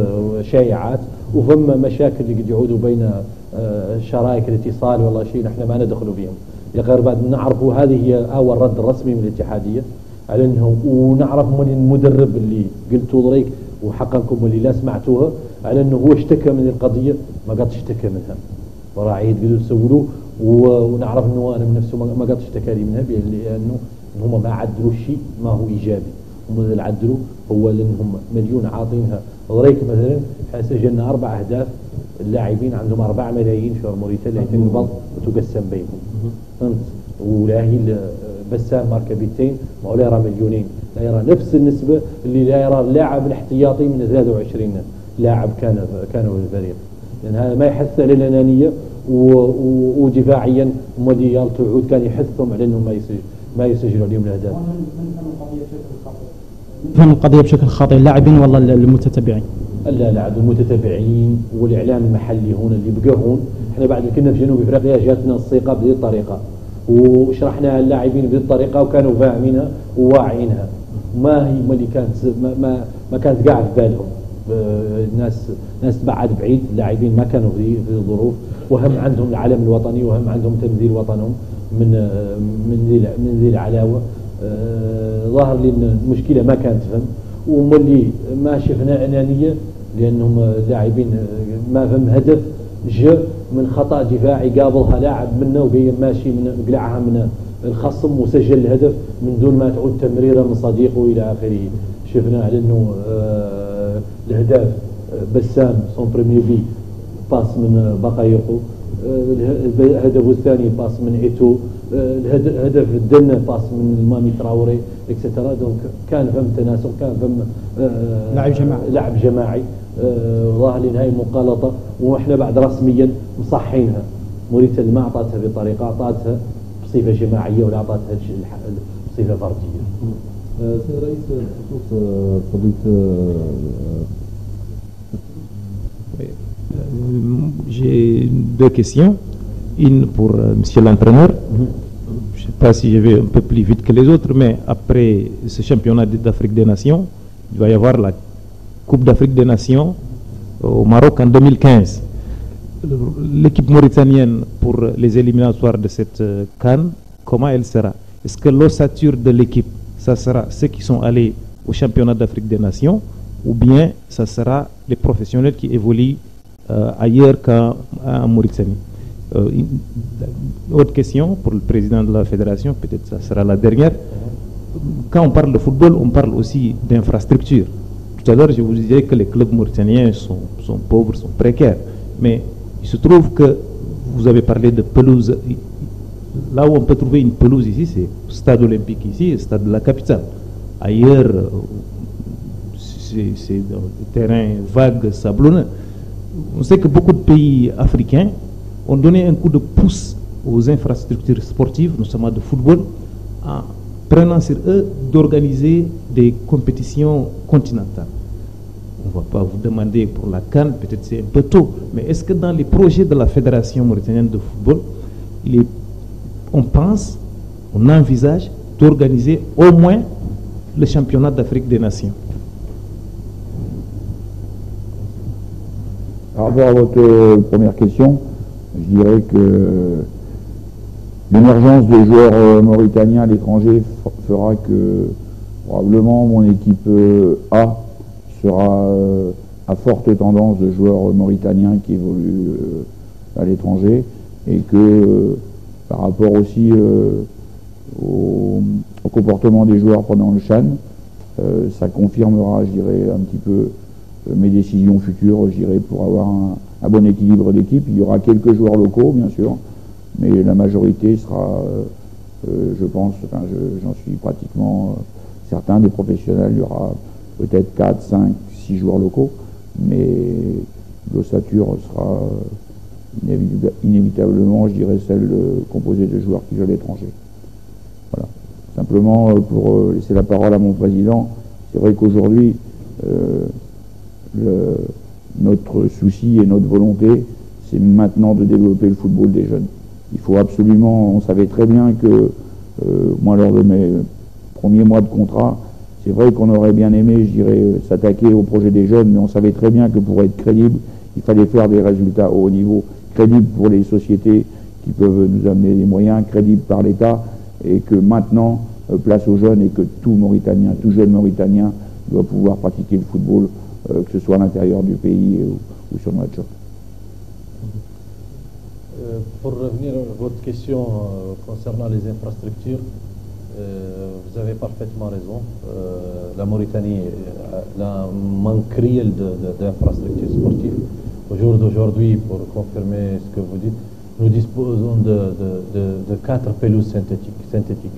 شائعات وفم مشاكل اللي قد يعودوا بين شرائك الاتصال والله شيء نحن ما ندخلوا بهم. غير بعد نعرفوا هذه هي أول رد رسمي من الاتحادية على أنه ونعرف من المدرب اللي قلتوا ضريك وحقنكم اللي لا سمعتوها على أنه هو اشتكى من القضية ما قد اشتكى منها وراعي تقدروا تسولوه ونعرف أنه أنا من نفسه ما قد اشتكى لي منها لأنه هم ما عدلوا الشيء ما هو إيجابي. هم اللي عدلوا هو لأنهم مليون عاطينها ضريك مثلا احنا سجلنا 4 أهداف اللاعبين عندهم 4 ملايين في موريتال يعني تنقبض وتقسم بينهم فهمت. ولا هي بسام مركبتين ما هو لا يرى مليونين، لا يرى نفس النسبة اللي لا يرى اللاعب الاحتياطي من 23 لاعب كانوا في الفريق. لأن هذا ما يحث على الأنانية ودفاعيا موديال تعود كان يحثهم على أنهم ما يسجلوا عليهم الأهداف. فهم القضية بشكل خاطئ اللاعبين والله المتتبعين؟ لا المتتبعين والإعلام المحلي هنا اللي بقى هون. احنا بعد كنا في جنوب افريقيا جاتنا الثقة بهذه الطريقة وشرحنا اللاعبين بهذه الطريقة وكانوا فاهمينها وواعينها. ما هي اللي كانت ما كانت قاعد في بالهم. ناس بعد بعيد اللاعبين ما كانوا في الظروف وهم عندهم العلم الوطني وهم عندهم تمثيل وطنهم من ذي العلاوة. ظهر لي ان المشكلة ما كانت فهم ومولي ما شفنا أنانية لأنهم اللاعبين ما فهم هدف جاء من خطأ دفاعي قابلها لاعب منه وقيم ماشي من قلعها من الخصم وسجل الهدف من دون ما تعود تمريرة من صديقه إلى آخره. شفنا على أنه الهداف بسام سون بريمير بي باس من بقايقه، الهدف الثاني باس من إيتو، الهدف الدنة باس من مامي تراوري اكسترا. دونك كان فهم تناسق كان فهم لعب جماعي. ظاهر لي هاي مقالطة واحنا بعد رسميا مصحينها. موريتال ما اعطتها بطريقة اعطتها بصفة جماعية ولا اعطتها بصفة فردية. سيد الرئيس بخصوص قضية j'ai 2 questions. Une pour monsieur l'entraîneur. Je ne sais pas si je vais un peu plus vite que les autres, mais après ce championnat d'Afrique des Nations, il va y avoir la Coupe d'Afrique des Nations au Maroc en 2015. L'équipe mauritanienne pour les éliminatoires de cette CAN, comment elle sera? Est-ce que l'ossature de l'équipe, ça sera ceux qui sont allés au championnat d'Afrique des Nations ou bien ça sera les professionnels qui évoluent ailleurs qu'en Mauritanie? Autre question pour le président de la fédération, peut-être ça sera la dernière. Quand on parle de football, on parle aussi d'infrastructure. Tout à l'heure, je vous disais que les clubs mauritaniens sont pauvres, sont précaires. Mais il se trouve que vous avez parlé de pelouse. Là où on peut trouver une pelouse ici, c'est le stade olympique ici, le stade de la capitale. Ailleurs, c'est des terrains vagues, sablonneux. On sait que beaucoup de pays africains ont donné un coup de pouce aux infrastructures sportives, notamment de football, en prenant sur eux d'organiser des compétitions continentales. On ne va pas vous demander pour la CAN, peut-être c'est un peu tôt, mais est-ce que dans les projets de la Fédération mauritanienne de football, il est on pense, on envisage d'organiser au moins le championnat d'Afrique des Nations. Par rapport à votre première question, je dirais que l'émergence de joueurs mauritaniens à l'étranger fera que probablement mon équipe A sera à forte tendance de joueurs mauritaniens qui évoluent à l'étranger, et que par rapport aussi au comportement des joueurs pendant le CHAN, ça confirmera, je dirais, un petit peu mes décisions futures, je dirais, pour avoir un bon équilibre d'équipe. Il y aura quelques joueurs locaux, bien sûr, mais la majorité sera, je pense, enfin, j'en suis pratiquement certain, des professionnels. Il y aura peut-être 4, 5, 6 joueurs locaux, mais l'ossature sera inévitablement, je dirais, celle composée de joueurs qui jouent à l'étranger. Voilà. Simplement, pour laisser la parole à mon président, c'est vrai qu'aujourd'hui, notre souci et notre volonté, c'est maintenant de développer le football des jeunes. Il faut absolument, on savait très bien que, moi, lors de mes premiers mois de contrat, c'est vrai qu'on aurait bien aimé, je dirais, s'attaquer au projet des jeunes, mais on savait très bien que pour être crédible, il fallait faire des résultats au haut niveau, crédibles pour les sociétés qui peuvent nous amener des moyens, crédibles par l'État, et que maintenant, place aux jeunes, et que tout Mauritanien, tout jeune Mauritanien doit pouvoir pratiquer le football, que ce soit à l'intérieur du pays ou sur notre job. Pour revenir à votre question concernant les infrastructures, vous avez parfaitement raison. La Mauritanie a un manque cruel d'infrastructures sportives. Au jour d'aujourd'hui, pour confirmer ce que vous dites, nous disposons de 4 pelouses synthétiques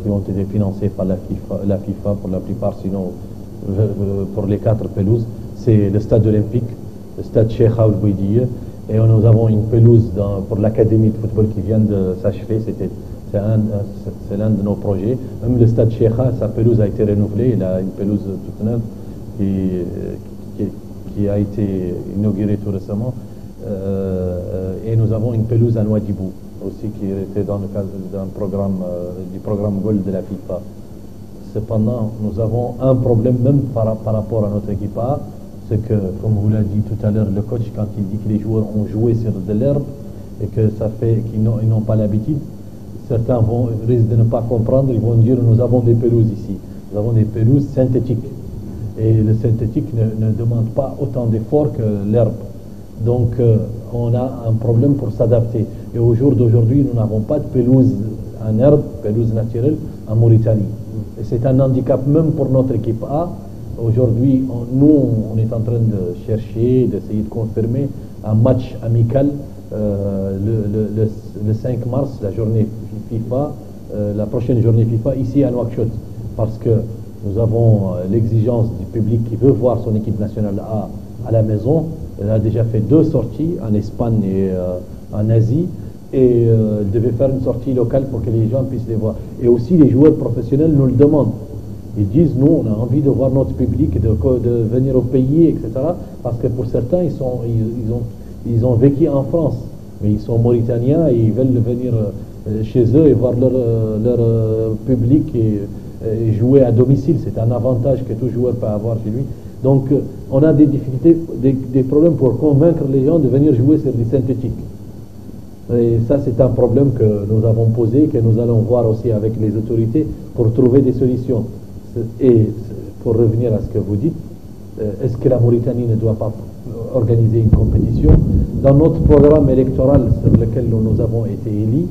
qui ont été financées par la FIFA pour la plupart, sinon pour les 4 pelouses. C'est le stade olympique, le stade Cheikh Al Bouidiya, et nous avons une pelouse pour l'académie de football qui vient de s'achever. C'est l'un de nos projets. Même le stade Cheikh, sa pelouse a été renouvelée. Il a une pelouse toute neuve qui a été inaugurée tout récemment. Et nous avons une pelouse à Nouadhibou aussi qui était dans le cadre du programme Gold de la FIFA. Cependant, nous avons un problème même par rapport à notre équipe A, c'est que, comme vous l'a dit tout à l'heure le coach, quand il dit que les joueurs ont joué sur de l'herbe et que ça fait qu'ils n'ont pas l'habitude, certains risquent de ne pas comprendre, ils vont dire nous avons des pelouses ici, nous avons des pelouses synthétiques, et le synthétique ne demande pas autant d'efforts que l'herbe. Donc on a un problème pour s'adapter, et au jour d'aujourd'hui nous n'avons pas de pelouse en herbe, pelouse naturelle en Mauritanie, et c'est un handicap même pour notre équipe A. Aujourd'hui, on est en train de chercher, d'essayer de confirmer un match amical le 5 mars, la journée FIFA, la prochaine journée FIFA ici à Nouakchott, parce que nous avons l'exigence du public qui veut voir son équipe nationale A à la maison. Elle a déjà fait 2 sorties en Espagne et en Asie, et elle devait faire une sortie locale pour que les gens puissent les voir. Et aussi les joueurs professionnels nous le demandent. Ils disent, nous, on a envie de voir notre public, de venir au pays, etc. Parce que pour certains, ils ont vécu en France, mais ils sont mauritaniens et ils veulent venir chez eux et voir leur public et jouer à domicile. C'est un avantage que tout joueur peut avoir chez lui. Donc, on a des difficultés, des problèmes pour convaincre les gens de venir jouer sur des synthétiques. Et ça, c'est un problème que nous avons posé, que nous allons voir aussi avec les autorités pour trouver des solutions. Et pour revenir à ce que vous dites, est-ce que la Mauritanie ne doit pas organiser une compétition? Dans notre programme électoral sur lequel nous avons été élus,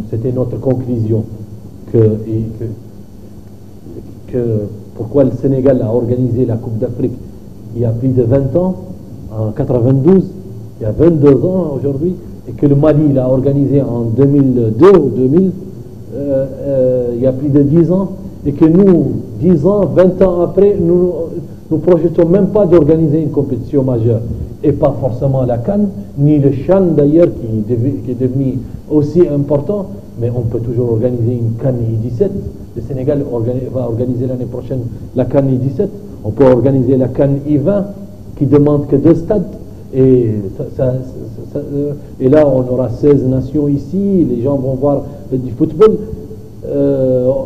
c'était notre conclusion que pourquoi le Sénégal a organisé la Coupe d'Afrique il y a plus de 20 ans, en 92, il y a 22 ans aujourd'hui, et que le Mali l'a organisé en 2002 ou 2000, il y a plus de 10 ans, et que nous, 10 ans, 20 ans après, nous projetons même pas d'organiser une compétition majeure, et pas forcément la CAN, ni le CHAN d'ailleurs, qui est devenu aussi important, mais on peut toujours organiser une CAN I-17. Le Sénégal va organiser l'année prochaine la CAN I-17, on peut organiser la CAN I-20, qui demande que 2 stades, Et là, on aura 16 nations ici, les gens vont voir du football.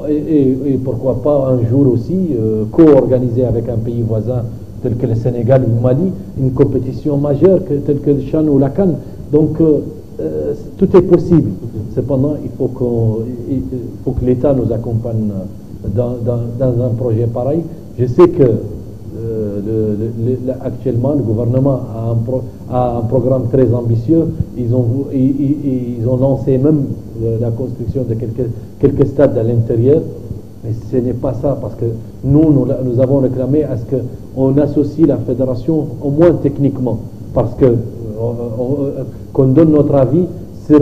Et pourquoi pas un jour aussi co-organiser avec un pays voisin tel que le Sénégal ou le Mali une compétition majeure telle que le Chan ou la Cannes. Donc tout est possible. Cependant, il faut que l'État nous accompagne dans un projet pareil. Je sais que actuellement le gouvernement a un programme très ambitieux. Ils ont lancé même la construction de quelques stades à l'intérieur. Mais ce n'est pas ça, parce que nous avons réclamé à ce qu'on associe la fédération au moins techniquement, parce que qu'on donne notre avis sur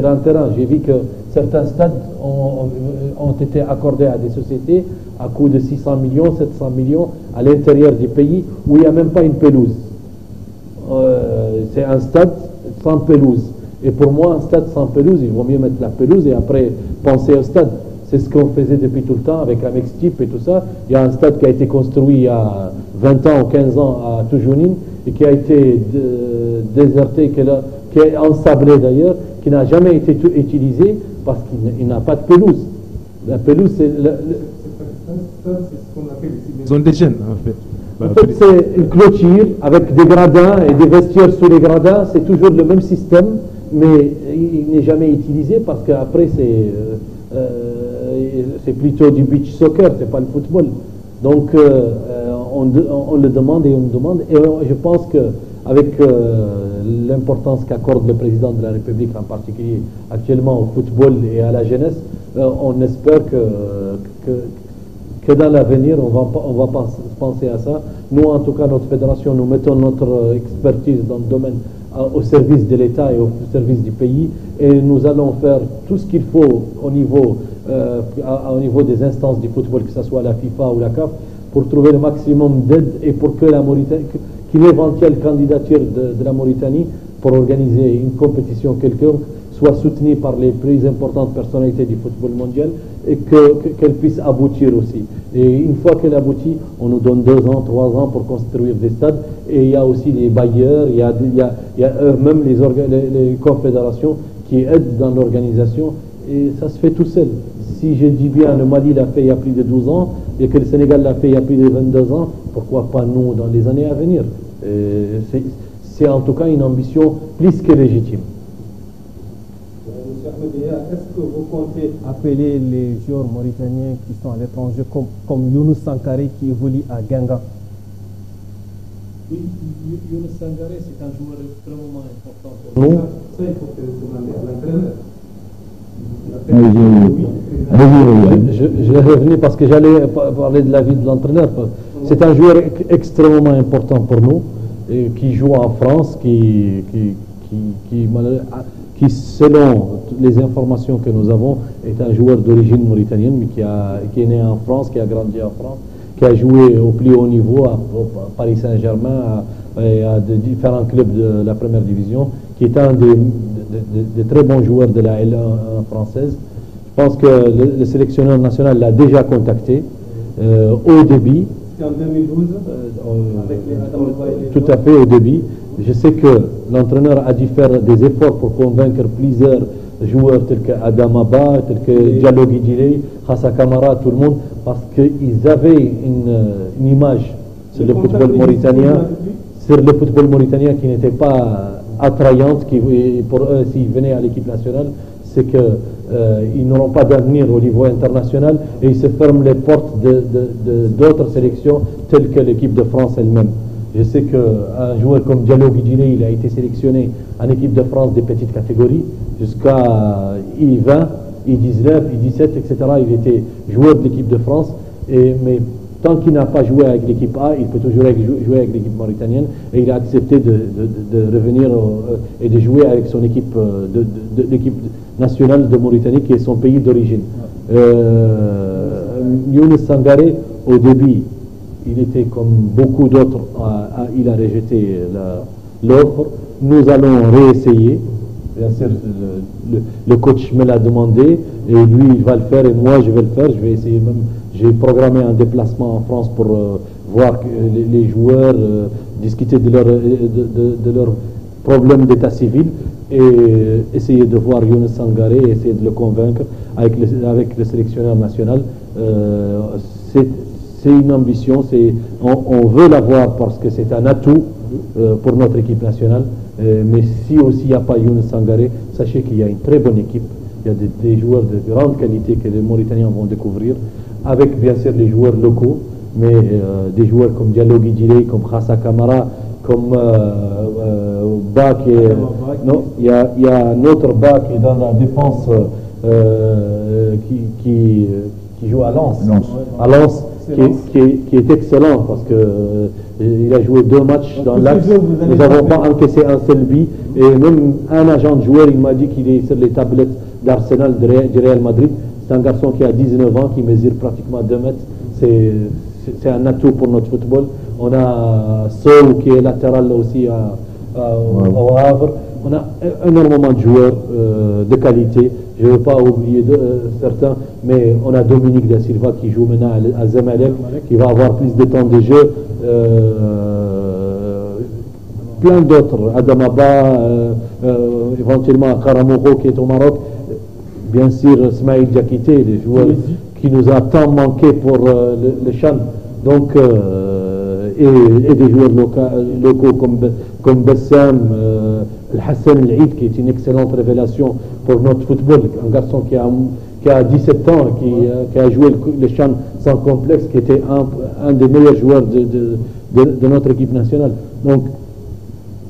un terrain. J'ai vu que certains stades ont été accordés à des sociétés à coût de 600 millions, 700 millions à l'intérieur du pays où il n'y a même pas une pelouse. C'est un stade sans pelouse. Et pour moi, un stade sans pelouse, il vaut mieux mettre la pelouse et après penser au stade. C'est ce qu'on faisait depuis tout le temps avec la Mextip et tout ça. Il y a un stade qui a été construit il y a 20 ans ou 15 ans à Toujounine et qui a été déserté, qui est ensablé d'ailleurs, qui n'a jamais été utilisé parce qu'il n'a pas de pelouse. La pelouse, c'est ce qu'on appelle les zone des jeunes, en fait. En fait, c'est une clôture avec des gradins et des vestiaires sous les gradins. C'est toujours le même système, mais il n'est jamais utilisé parce qu'après, c'est plutôt du beach soccer, c'est pas le football. Donc, on le demande et on le demande. Et je pense qu'avec l'importance qu'accorde le président de la République, en particulier actuellement au football et à la jeunesse, on espère que dans l'avenir, on va penser à ça. Nous, en tout cas, notre fédération, nous mettons notre expertise dans le domaine au service de l'État et au service du pays, et nous allons faire tout ce qu'il faut au niveau des instances du football, que ce soit la FIFA ou la CAF, pour trouver le maximum d'aide et pour que l'éventuelle candidature de la Mauritanie pour organiser une compétition quelconque soit soutenue par les plus importantes personnalités du football mondial et qu'elle puisse aboutir aussi. Et une fois qu'elle aboutit, on nous donne 2 ans, 3 ans pour construire des stades. Et il y a aussi les bailleurs, il y a eux-mêmes les confédérations qui aident dans l'organisation. Et ça se fait tout seul. Si je dis bien, le Mali l'a fait il y a plus de 12 ans et que le Sénégal l'a fait il y a plus de 22 ans, pourquoi pas nous dans les années à venir? C'est en tout cas une ambition plus que légitime. Est-ce que vous comptez appeler les joueurs mauritaniens qui sont à l'étranger comme Younous Sankaré qui évolue à Guingamp? Oui, Younous Sankaré, c'est un joueur extrêmement important pour nous. Ça, il faut que l'entraîneur. Je vais revenir parce que j'allais parler de l'avis de l'entraîneur. C'est un joueur extrêmement important pour nous, et qui joue en France, qui selon les informations que nous avons, est un joueur d'origine mauritanienne, mais qui est né en France, qui a grandi en France, qui a joué au plus haut niveau à Paris Saint-Germain et à différents clubs de la première division, qui est un des très bons joueurs de la L1 française. Je pense que le sélectionneur national l'a déjà contacté au début. C'était en 2012 avec les tout à fait, au début. Je sais que l'entraîneur a dû faire des efforts pour convaincre plusieurs joueurs tels que Adamaba, tels que Diallo Guidjilé, Khassa Kamara, tout le monde, parce qu'ils avaient une image sur le football mauritanien, qui n'était pas attrayante, qui pour eux, s'ils venaient à l'équipe nationale, c'est qu'ils n'auront pas d'avenir au niveau international et ils se ferment les portes d'autres sélections telles que l'équipe de France elle-même. Je sais qu'un joueur comme Diallo Guidjilé, il a été sélectionné en équipe de France des petites catégories jusqu'à I20, I19, I17, etc. Il était joueur de l'équipe de France, mais tant qu'il n'a pas joué avec l'équipe A, il peut toujours jouer avec l'équipe mauritanienne, et il a accepté de revenir et de jouer avec son équipe, l'équipe nationale de Mauritanie, qui est son pays d'origine. Younous Sankaré, au début, il était comme beaucoup d'autres, il a rejeté l'offre. Nous allons réessayer. Bien sûr, le coach me l'a demandé et lui il va le faire et moi je vais le faire. Je vais essayer même. J'ai programmé un déplacement en France pour voir les joueurs discuter de leurs problèmes d'état civil et essayer de voir Younes Sangaré, essayer de le convaincre avec le sélectionneur national. C'est une ambition, on veut l'avoir parce que c'est un atout pour notre équipe nationale. Mais si aussi il n'y a pas Younes Sangaré, sachez qu'il y a une très bonne équipe. Il y a des joueurs de grande qualité que les Mauritaniens vont découvrir, avec bien sûr les joueurs locaux, mais des joueurs comme Diallo Guidjiré, comme Khassa Kamara, comme Ba qui est... Non, il y a un autre Ba qui est dans la défense qui joue à Lens. À Lens, qui est excellent parce que il a joué 2 matchs dans l'axe. Nous n'avons pas encaissé un seul but. Et même un agent de joueur, il m'a dit qu'il est sur les tablettes d'Arsenal du Real Madrid. C'est un garçon qui a 19 ans, qui mesure pratiquement 2 mètres. C'est un atout pour notre football. On a Sow qui est latéral aussi au Havre. On a énormément de joueurs de qualité. Je ne veux pas oublier certains, mais on a Dominique Da Silva qui joue maintenant à Zamalek, qui va avoir plus de temps de jeu. Plein d'autres, Adamaba, éventuellement Karamouro qui est au Maroc. Bien sûr, Smaïl Diakité, les joueurs qui nous a tant manqué pour le Chan. Donc, et des joueurs locaux comme Bassam, Hassan El-Eid, qui est une excellente révélation pour notre football. Un garçon qui a 17 ans, qui a joué le Chan sans complexe, qui était un des meilleurs joueurs de notre équipe nationale. Donc,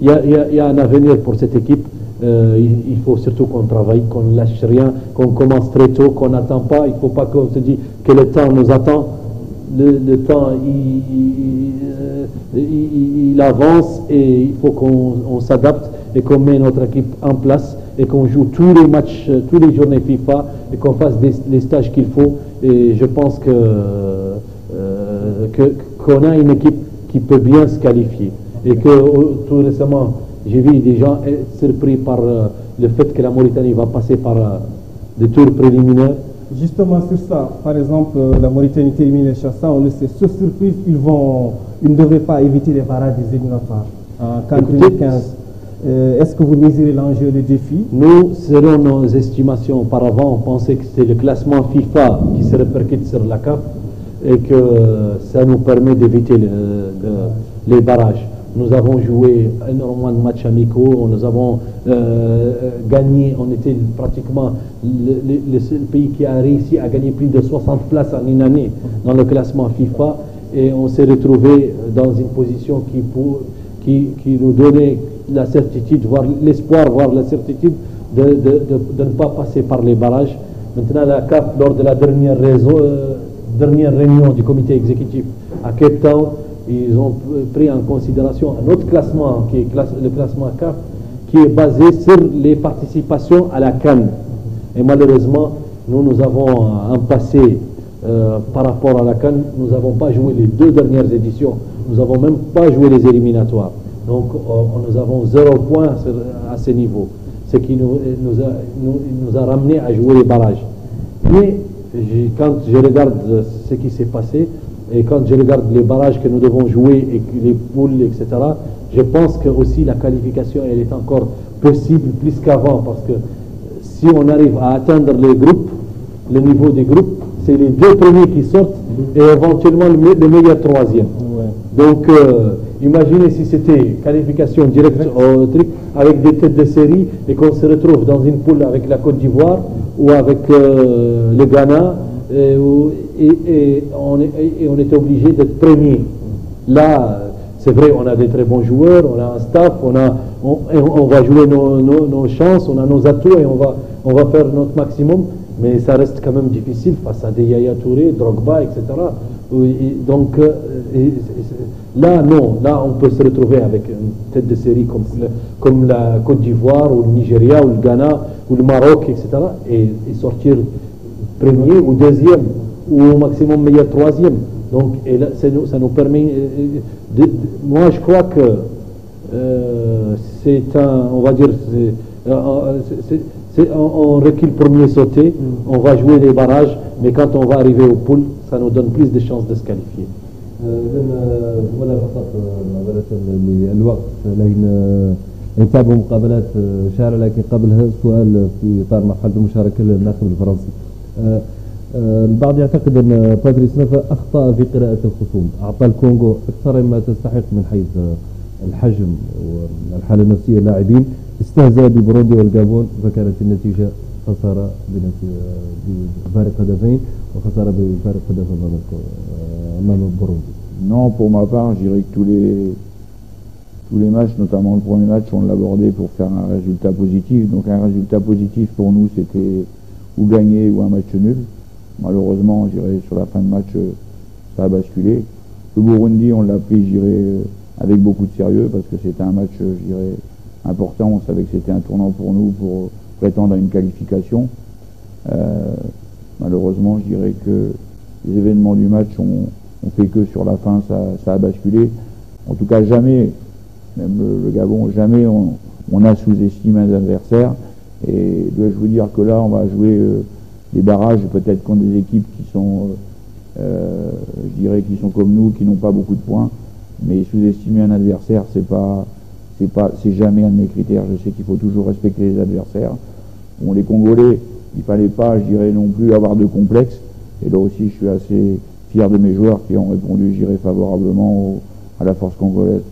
il y a un avenir pour cette équipe. Il faut surtout qu'on travaille, qu'on ne lâche rien, qu'on commence très tôt, qu'on n'attend pas. Il ne faut pas qu'on se dise que le temps nous attend. Le temps, il avance et il faut qu'on s'adapte et qu'on met notre équipe en place et qu'on joue tous les matchs, toutes les journées FIFA et qu'on fasse les stages qu'il faut. Et je pense qu'on a une équipe qui peut bien se qualifier. Et que tout récemment, j'ai vu des gens être surpris par le fait que la Mauritanie va passer par des tours préliminaires. Justement sur ça, par exemple, la Mauritanie termine les Chassa, on le sait, sur surprise, ils ne devraient pas éviter les barrages des éliminatoires en 2015. Est-ce que vous mesurez l'enjeu, le défi? Nous, selon nos estimations auparavant, on pensait que c'était le classement FIFA qui se répercute sur la CAF et que ça nous permet d'éviter les barrages. Nous avons joué énormément de matchs amicaux, nous avons gagné, on était pratiquement le seul pays qui a réussi à gagner plus de 60 places en une année dans le classement FIFA et on s'est retrouvé dans une position qui nous donnait la certitude, voire l'espoir, voire la certitude de ne pas passer par les barrages. Maintenant la CAF, lors de la dernière réunion du comité exécutif à Cape Town, ils ont pris en considération un autre classement, qui est le classement CAF, qui est basé sur les participations à la CAN. Et malheureusement, nous avons un passé par rapport à la CAN, nous n'avons pas joué les 2 dernières éditions, nous n'avons même pas joué les éliminatoires. Donc nous avons 0 point à ce niveau, ce qui nous a ramené à jouer les barrages. Mais quand je regarde ce qui s'est passé, et quand je regarde les barrages que nous devons jouer et les poules, etc., je pense que aussi la qualification elle est encore possible plus qu'avant parce que si on arrive à atteindre le niveau des groupes, c'est les 2 premiers qui sortent et éventuellement le meilleur 3e. Donc imaginez si c'était qualification directe au truc avec des têtes de série et qu'on se retrouve dans une poule avec la Côte d'Ivoire ou avec le Ghana. Et on était obligé d'être premier. Là, c'est vrai, on a des très bons joueurs, on a un staff, on va jouer nos chances, on a nos atouts et on va faire notre maximum, mais ça reste quand même difficile face à des Yaya Touré, Drogba, etc. Donc là, non, là on peut se retrouver avec une tête de série comme la Côte d'Ivoire ou le Nigeria ou le Ghana ou le Maroc, etc. et sortir premier ou 2e ou au maximum meilleur 3e. Donc et là, ça nous permet moi je crois que c'est on va dire on recule pour mieux sauter, on va jouer les barrages, mais quand on va arriver au pool, ça nous donne plus de chances de se qualifier. إذن ولا فقط مقابلة للوقت لين نتابع مقابلات شارع، لكن قبلها سؤال في إطار مرحلة المشاركة للناخب الفرنسي. البعض يعتقد أن باتريس نفا أخطأ في قراءة الخصوم، أعطى الكونغو أكثر مما تستحق من حيث الحجم والحالة النفسية اللاعبين، استهزأ ببوروندي والجابون فكانت النتيجة خسارة بفارق هدفين وخسارة بفارق هدف أمام بوروندي. Non, pour ma part, je dirais que tous les matchs, notamment le premier match, on l'a abordé pour faire un résultat positif. Donc un résultat positif pour nous, c'était ou gagner ou un match nul. Malheureusement, je dirais, sur la fin de match, ça a basculé. Le Burundi, on l'a pris, je dirais, avec beaucoup de sérieux parce que c'était un match, je dirais, important. On savait que c'était un tournant pour nous pour prétendre à une qualification. Malheureusement, je dirais que les événements du match ont fait que sur la fin, ça a basculé. En tout cas, jamais, même le Gabon, jamais on a sous-estimé un adversaire. Et dois-je vous dire que là, on va jouer des barrages, peut-être contre des équipes qui sont, je dirais, qui sont comme nous, qui n'ont pas beaucoup de points. Mais sous-estimer un adversaire, c'est jamais un de mes critères. Je sais qu'il faut toujours respecter les adversaires. Bon, les Congolais, il ne fallait pas, je dirais, non plus avoir de complexe. Et là aussi, je suis assez fier de mes joueurs qui ont répondu, je dirais, favorablement à la force congolaise.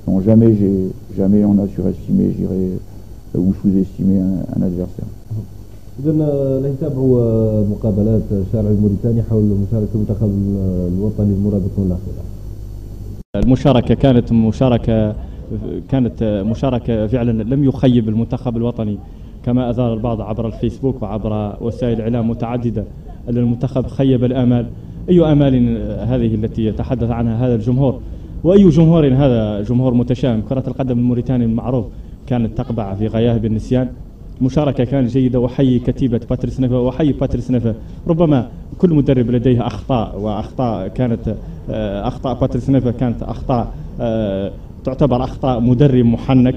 Donc jamais on a surestimé, je dirais, ou sous-estimé un adversaire. إذن نتابع مقابلات الشارع الموريتاني حول مشاركة المنتخب الوطني المرابطون الأخيرة. المشاركة كانت مشاركة فعلا لم يخيب المنتخب الوطني كما أثار البعض عبر الفيسبوك وعبر وسائل إعلام متعددة أن المنتخب خيب الآمال. أي آمال هذه التي يتحدث عنها هذا الجمهور؟ وأي جمهور هذا؟ جمهور متشائم. كرة القدم الموريتاني المعروف كانت تقبع في غياهب النسيان. مشاركة كانت جيدة، وحي كتيبة باتريس نفا وحي باتريس نفا. ربما كل مدرب لديه أخطاء، وأخطاء كانت أخطاء باتريس نفا كانت أخطاء تعتبر أخطاء مدرب محنك،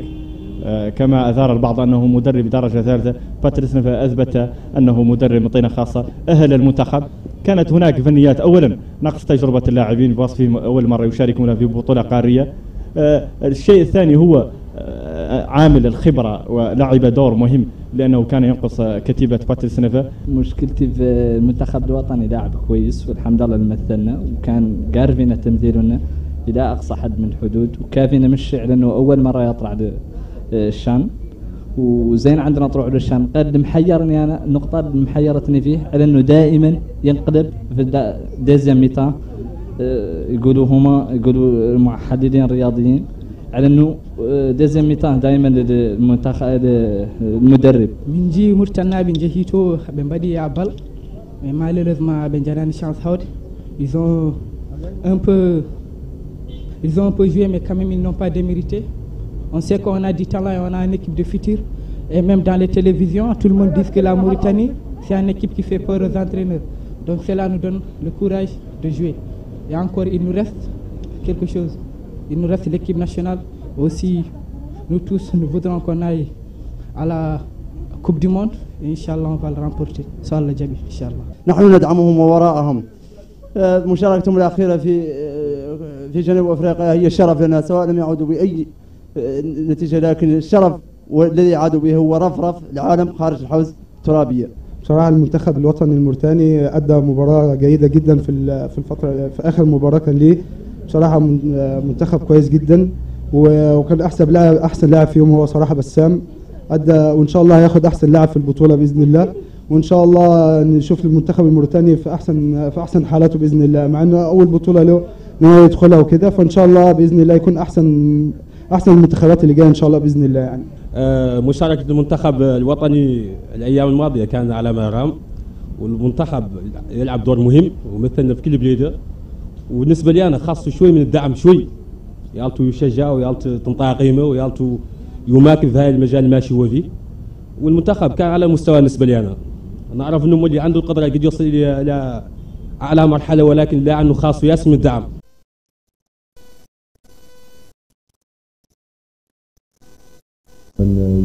كما أثار البعض أنه مدرب درجة ثالثة. باتريس نفا أثبت أنه مدرب من طينة خاصة، أهل المنتخب. كانت هناك فنيات، أولا نقص تجربة اللاعبين بوصفهم أول مرة يشاركون في بطولة قارية. الشيء الثاني هو عامل الخبرة، ولعب دور مهم لأنه كان ينقص كتيبة باتريس نفا. مشكلتي في المنتخب الوطني لاعب كويس والحمد لله مثلنا، وكان قارفنا تمثيلنا إلى أقصى حد من الحدود، وكافينا مشي على أنه أول مرة يطلع للشان، وزين عندنا طلوع للشان. قد محيرني أنا، النقطة اللي محيرتني فيه على أنه دائما ينقلب في ديزيام ميتان. يقولوا المحللين الرياضيين على انه ديزيام ميتان دائما المنتخب المدرب من جي مرتنا بنجهيتو بنبدي عبال mais malheureusement benjarani chance hawde ils ont un peu joué, mais quand même ils n'ont pas démérité. On sait qu'on a du talent et on a une équipe de futur, et même dans les télévisions tout le monde dit que la Mauritanie c'est une équipe qui fait peur aux entraîneurs, donc cela nous donne le courage de jouer. Et encore il nous reste quelque chose, il nous reste l'équipe nationale aussi. Nous tous nous voudrons qu'on aille à la Coupe du Monde, et Inch'Allah on va le remporter. صار جميل إن شاء الله. نحن ندعمهم ووراءهم. مشاركتهم الأخيرة في جنوب أفريقيا هي شرف لنا، سواء لم يعودوا بأي نتيجة، لكن الشرف الذي عادوا به هو رفرف العالم خارج الحوزة الترابية. بصراحة المنتخب الوطني الموريتاني أدى مباراة جيدة جدا في الفترة، في آخر مباراة كان ليه بصراحة منتخب كويس جدا، وكان أحسن لاعب فيهم هو صراحة بسام أدى، وإن شاء الله هياخد أحسن لاعب في البطولة بإذن الله. وإن شاء الله نشوف المنتخب الموريتاني في أحسن حالاته بإذن الله، مع إنه أول بطولة له إنه يدخلها وكده، فإن شاء الله بإذن الله يكون أحسن المنتخبات اللي جاية إن شاء الله بإذن الله. يعني مشاركة المنتخب الوطني الأيام الماضية كان على ما رام، والمنتخب يلعب دور مهم ومثلنا في كل بليده. وبالنسبة لي أنا خاصه شوي من الدعم، شوي يالتو يشجع ويالتو تنطى قيمة ويالتو يماكن في هذا المجال اللي ماشي هو فيه. والمنتخب كان على مستوى بالنسبة لي أنا أعرف أنه اللي عنده القدرة قد يوصل إلى أعلى مرحلة، ولكن لا أنه خاص ياسم الدعم.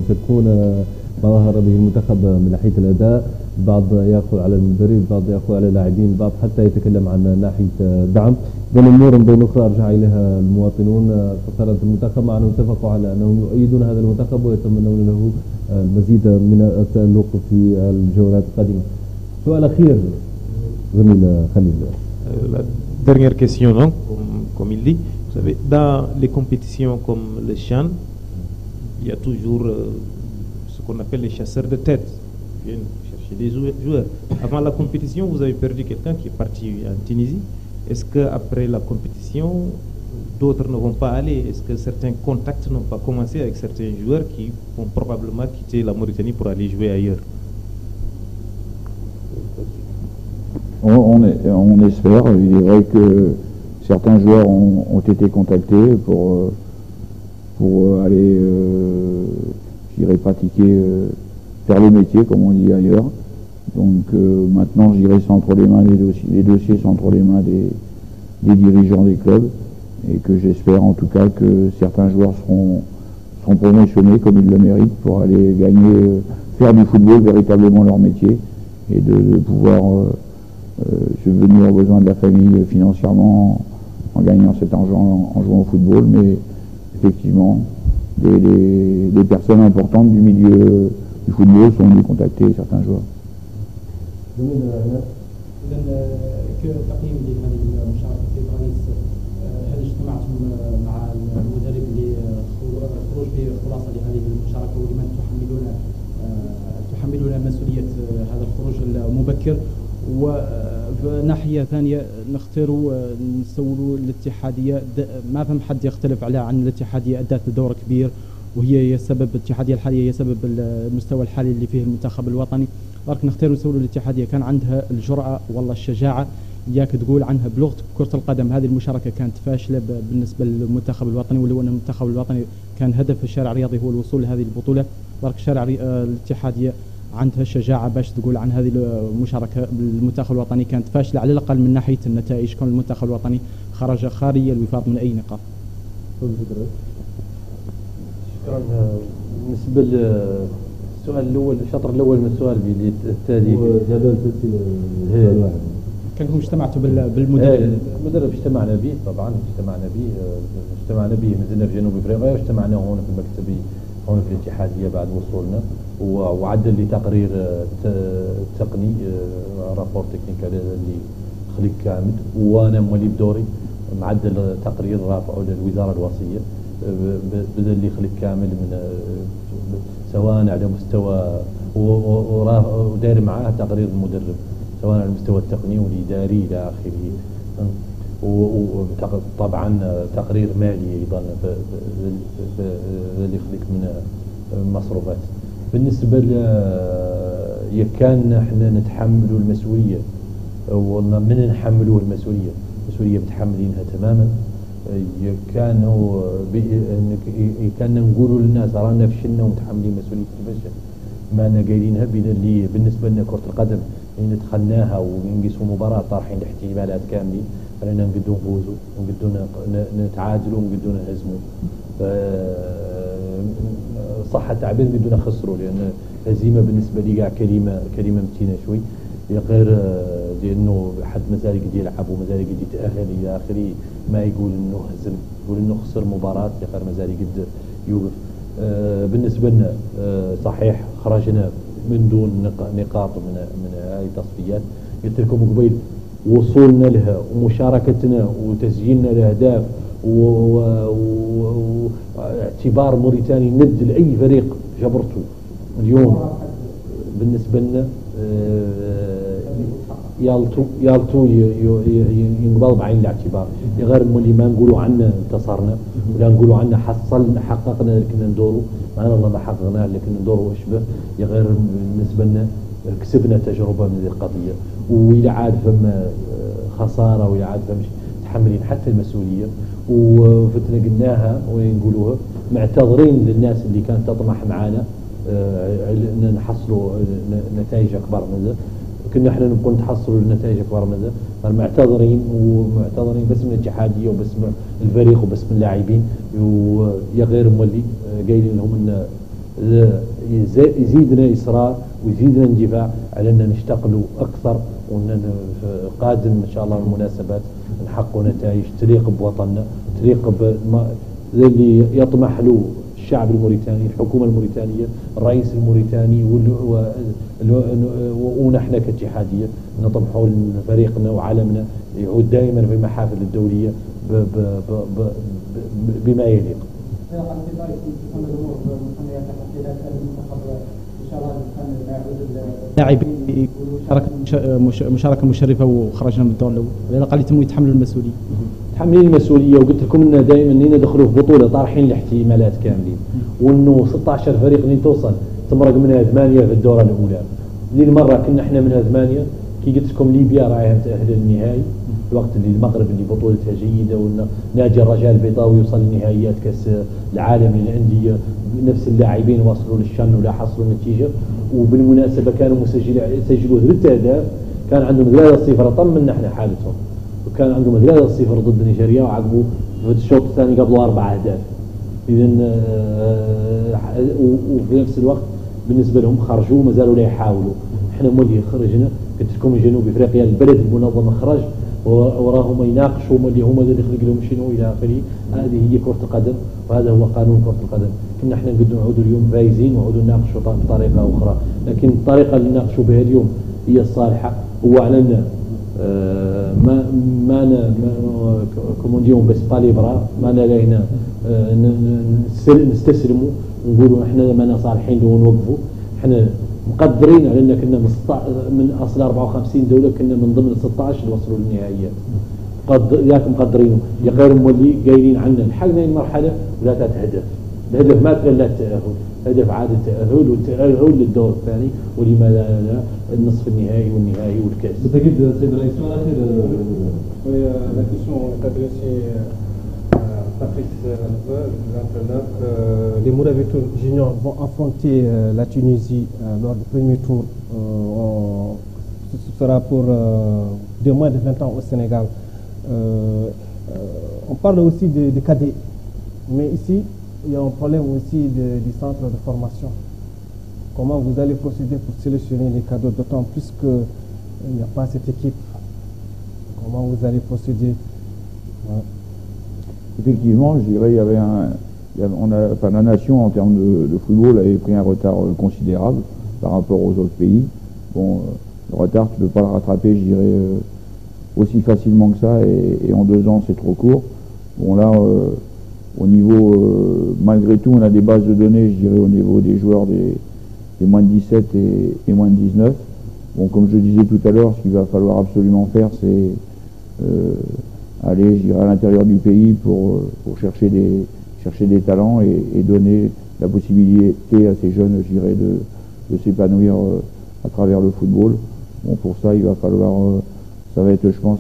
تكون ما ظهر به المنتخب من ناحية الأداء، بعض يأخذ على المدرب، بعض يأخذ على اللاعبين، بعض حتى يتكلم عن ناحية دعم. إذن أمور بين أخرى أرجع إليها المواطنون. خسارة المنتخب مع أنهم اتفقوا على أنهم يؤيدون هذا المنتخب ويتمنون له المزيد من التألق في الجولات القادمة. سؤال أخير زميل خليل. La dernière question, donc, comme il dit, vous savez, dans les compétitions comme le CHAN, il y a toujours ce qu'on appelle les chasseurs de tête qui viennent chercher des joueurs. Avant la compétition, vous avez perdu quelqu'un qui est parti en Tunisie. Est-ce qu'après la compétition, d'autres ne vont pas aller? Est-ce que certains contacts n'ont pas commencé avec certains joueurs qui vont probablement quitter la Mauritanie pour aller jouer ailleurs? On espère. Il est vrai que certains joueurs ont été contactés pour aller, pratiquer, faire le métier, comme on dit ailleurs. Donc maintenant, je dirais, c'est entre les mains les dossiers sont entre les mains des dirigeants des clubs, et que j'espère en tout cas que certains joueurs seront promotionnés comme ils le méritent pour aller gagner, faire du football véritablement leur métier, et de pouvoir subvenir aux besoins de la famille financièrement en gagnant cet argent en jouant au football. Mais effectivement, des personnes importantes du milieu du football sont venues contacter certains joueurs. كتقييم لهذه المشاركة في باريس، هل اجتمعتم مع المدرب لخروج بخلاصة لهذه المشاركة، ولمن تحملون مسؤولية هذا الخروج المبكر؟ وناحية ثانية نختاروا نسولوا الاتحادية، ما فهم حد يختلف على عن الاتحادية أدت دور كبير، وهي سبب الاتحادية الحالية، هي سبب المستوى الحالي اللي فيه المنتخب الوطني. لكن نختاروا نسولوا الاتحادية كان عندها الجرأة والله الشجاعة ياك تقول عنها بلغة كرة القدم هذه المشاركة كانت فاشلة بالنسبة للمنتخب الوطني، ولو أن المنتخب الوطني كان هدف الشارع الرياضي هو الوصول لهذه البطولة، لكن الشارع الاتحادية عندها الشجاعة باش تقول عن هذه المشاركة بالمنتخب الوطني كانت فاشلة على الأقل من ناحية النتائج، كون المنتخب الوطني خرج خالي الوفاق من أي نقاط. شكرا. بالنسبة للسؤال الأول، الشطر الأول من السؤال التالي جدول تسجيل واحد، كانكم اجتمعتوا بالمدرب؟ المدرب اجتمعنا به طبعا، اجتمعنا به نزلنا في جنوب افريقيا، واجتمعنا هون في المكتبي هون في الاتحادية بعد وصولنا، وعدل لي تقرير تقني، رابور تكنيكال اللي خليك كامل، وانا مولي بدوري معدل تقرير رافعه للوزارة الوصية بدل لي خليك كامل من سواء على مستوى وداير معاه تقرير المدرب سواء على المستوى التقني والإداري إلى آخره، وطبعا تقرير مالي أيضا اللي يخليك من مصروفات. بالنسبة كان احنا نتحملوا المسؤولية، والله من نحملوه المسؤولية متحملينها تماما. كانوا نقولوا للناس رانا فشلنا ومتحملين مسؤولية الفشل، ما أنا قايلينها اللي بالنسبة لنا كرة القدم اللي دخلناها ونقيسوا مباراة طارحين الاحتمالات كاملين، فلنا نقدروا نفوزوا ونقدروا نتعادلوا ونقدروا نهزموا، صح التعبير نقدروا نخسروا، لأن هزيمة بالنسبة لي قاع كلمة متينة شوي، غير لأنه حد مازال قد يلعب ومازال قد يتأهل إلى آخره، ما يقول إنه هزم، يقول إنه خسر مباراة، غير مازال قد يوقف. بالنسبة لنا صحيح خرجنا من دون نقاط من هذه التصفيات، قلت لكم قبيل وصولنا لها ومشاركتنا وتسجيلنا لأهداف واعتبار موريتاني ند لأي فريق جبرته اليوم بالنسبة لنا يالتو ينقبض بعين الاعتبار، غير اللي ما نقولوا عنا انتصرنا ولا نقولوا عنا حققنا اللي كنا ندوروا، معنا الله ما حققنا اللي كنا ندوروا واشبه، غير بالنسبة لنا كسبنا تجربة من هذه القضية، وإذا عاد فما خسارة وإذا عاد فما تحملين حتى المسؤولية، وفتنا قلناها ونقولوها، معتذرين للناس اللي كانت تطمح معنا ان نحصلوا نتائج اكبر من ذا، كنا احنا نبقوا نتحصلوا النتائج اكبر من ذا، معتذرين باسم الاتحاديه وباسم الفريق وباسم اللاعبين، ويا غير مولي قايلين لهم ان يزيدنا إصرار ويزيدنا اندفاع على أن نشتغلوا أكثر، وأن قادم إن شاء الله المناسبات نحققوا نتائج تليق بوطننا، تليق اللي يطمح له الشعب الموريتاني، الحكومة الموريتانية، الرئيس الموريتاني، ونحن كاتحادية نطمحوا لفريقنا وعالمنا يعود دائما في المحافل الدولية بما يليق. لاعبين مشاركة مشرفة وخرجنا من الدور الأول، على الأقل يتموا يتحملوا المسؤولية. متحملين المسؤولية، وقلت لكم إن دائما إننا ندخلوا في بطولة طارحين الاحتمالات كاملين، وإنه 16 فريق اللي توصل تمرق منها 8 في الدورة الأولى. ذي المرة كنا إحنا منها 8، كي قلت لكم ليبيا رايها متأهلة للنهائي، الوقت اللي المغرب اللي بطولتها جيدة، وإن نادي الرجاء البيضاوي يوصل لنهائيات كأس العالم للأندية، نفس اللاعبين وصلوا للشن ولا حصلوا نتيجة. وبالمناسبة كانوا سجلوا 3 أهداف، كان عندهم 3-0 طمنا احنا حالتهم، وكان عندهم 3-0 ضد نيجيريا، وعقبوا في الشوط الثاني قبلوا 4 أهداف. إذا وفي نفس الوقت بالنسبة لهم خرجوا ما زالوا لا يحاولوا. احنا مولي خرجنا، قلت لكم جنوب افريقيا البلد المنظم خرج وراهم يناقشوا اللي هما اللي خلق لهم شنو الى اخره. هذه هي كرة القدم، وهذا هو قانون كرة القدم. كنا احنا نقدروا نعودوا اليوم فايزين ونعودوا نناقشوا بطريقة أخرى، لكن الطريقة اللي نناقشوا بها اليوم هي الصالحة. هو علينا ما كومون ديون بس بالي برا، ما لقينا نستسلموا ونقولوا احنا ما صالحين ونوقفوا. احنا مقدرين على ان كنا من اصل 54 دوله كنا من ضمن 16 اللي وصلوا للنهائيات. ذاك مقدرينه غير مولي قايلين عنا لحقنا المرحله ولا هدف. الهدف ما تغلى التاهل، هدف عاد التاهل والتاهل للدور الثاني، ولما لا النصف النهائي والنهائي والكاس. بالتاكيد سيد الرئيس الاخير. La question est adressée à Patrice l'entraîneur. Les Mourabitoun juniors vont affronter la Tunisie lors du premier tour. Ce sera pour de moins de 20 ans au Sénégal. On parle aussi de cadets, mais ici il y a un problème aussi du centre de formation. Comment vous allez procéder pour sélectionner les cadets, d'autant plus qu'il n'y a pas cette équipe? Comment vous allez procéder? Ouais. Effectivement, je dirais la nation en termes de football avait pris un retard considérable par rapport aux autres pays. Bon, le retard, tu ne peux pas le rattraper, je dirais, aussi facilement que ça, et en 2 ans, c'est trop court. Bon, là, au niveau, malgré tout, on a des bases de données, je dirais, au niveau des joueurs des moins de 17 et moins de 19. Bon, comme je disais tout à l'heure, ce qu'il va falloir absolument faire, c'est aller, je dirais, à l'intérieur du pays pour chercher des talents et donner la possibilité à ces jeunes, je dirais, de s'épanouir à travers le football. Bon, pour ça, il va falloir, ça va être, je pense,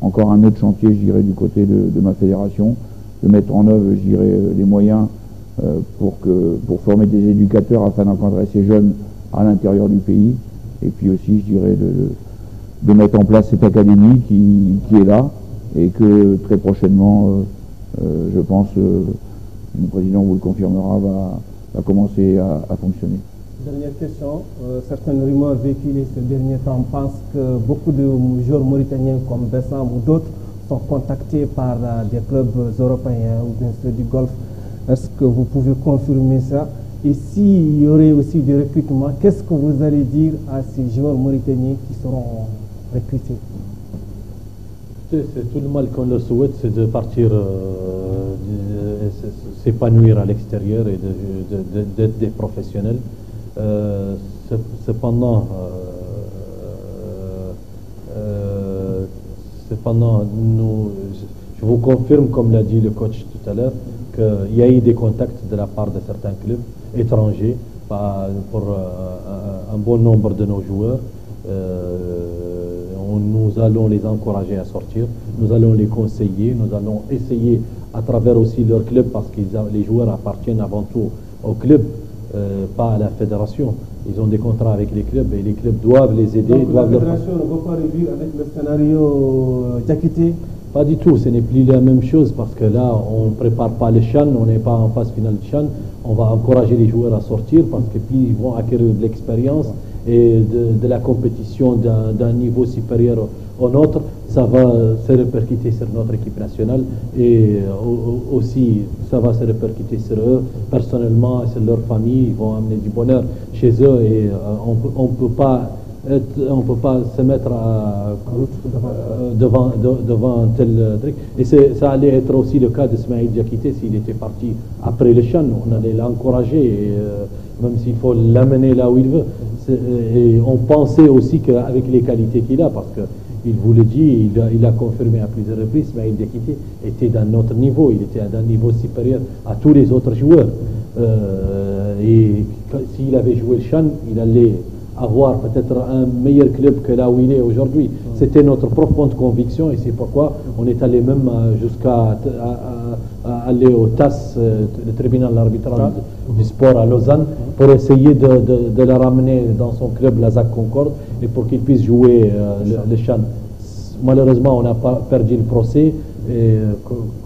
encore un autre chantier, je dirais, du côté de ma fédération, de mettre en œuvre, je dirais, les moyens pour former des éducateurs afin d'encadrer ces jeunes à l'intérieur du pays, et puis aussi, je dirais, de mettre en place cette académie qui est là, et que très prochainement, je pense, le président vous le confirmera, va commencer à fonctionner. Dernière question, certaines rumeurs véhiculées ces derniers temps pensent que beaucoup de joueurs mauritaniens comme Bessam ou d'autres sont contactés par des clubs européens ou bien ceux du Golfe. Est-ce que vous pouvez confirmer ça? Et s'il y aurait aussi des recrutements, qu'est-ce que vous allez dire à ces joueurs mauritaniens qui seront recrutés? C'est tout le mal qu'on leur souhaite, c'est de partir s'épanouir à l'extérieur et d'être des professionnels. Cependant, je vous confirme, comme l'a dit le coach tout à l'heure, qu'il y a eu des contacts de la part de certains clubs étrangers pour un bon nombre de nos joueurs. Nous allons les encourager à sortir, nous allons les conseiller, nous allons essayer à travers aussi leur club, parce que les joueurs appartiennent avant tout au club, pas à la fédération. Ils ont des contrats avec les clubs et les clubs doivent les aider. Donc la fédération ne va pas réduire avec le scénario Diakité Pas du tout, ce n'est plus la même chose parce que là, on ne prépare pas le CHAN, on n'est pas en phase finale du CHAN. On va encourager les joueurs à sortir parce que plus ils vont acquérir de l'expérience et de la compétition d'un niveau supérieur au nôtre, ça va se répercuter sur notre équipe nationale et aussi ça va se répercuter sur eux personnellement, sur leur famille. Ils vont amener du bonheur chez eux et on peut pas se mettre devant un tel truc. Et ça allait être aussi le cas de Smaïl Diakité s'il était parti après le CHAN. On allait l'encourager, même s'il faut l'amener là où il veut. Et on pensait aussi qu'avec les qualités qu'il a, parce qu'il vous le dit, il a confirmé à plusieurs reprises, Smaïl Diakité était d'un autre niveau, il était d'un niveau supérieur à tous les autres joueurs. Et s'il avait joué le CHAN, il allait avoir peut-être un meilleur club que là où il est aujourd'hui. C'était notre profonde conviction et c'est pourquoi on est allé même jusqu'à aller au TAS, le tribunal arbitral du sport à Lausanne, pour essayer de la ramener dans son club, la ZAC Concorde, et pour qu'il puisse jouer le CHAN. Malheureusement, on n'a pas perdu le procès. Et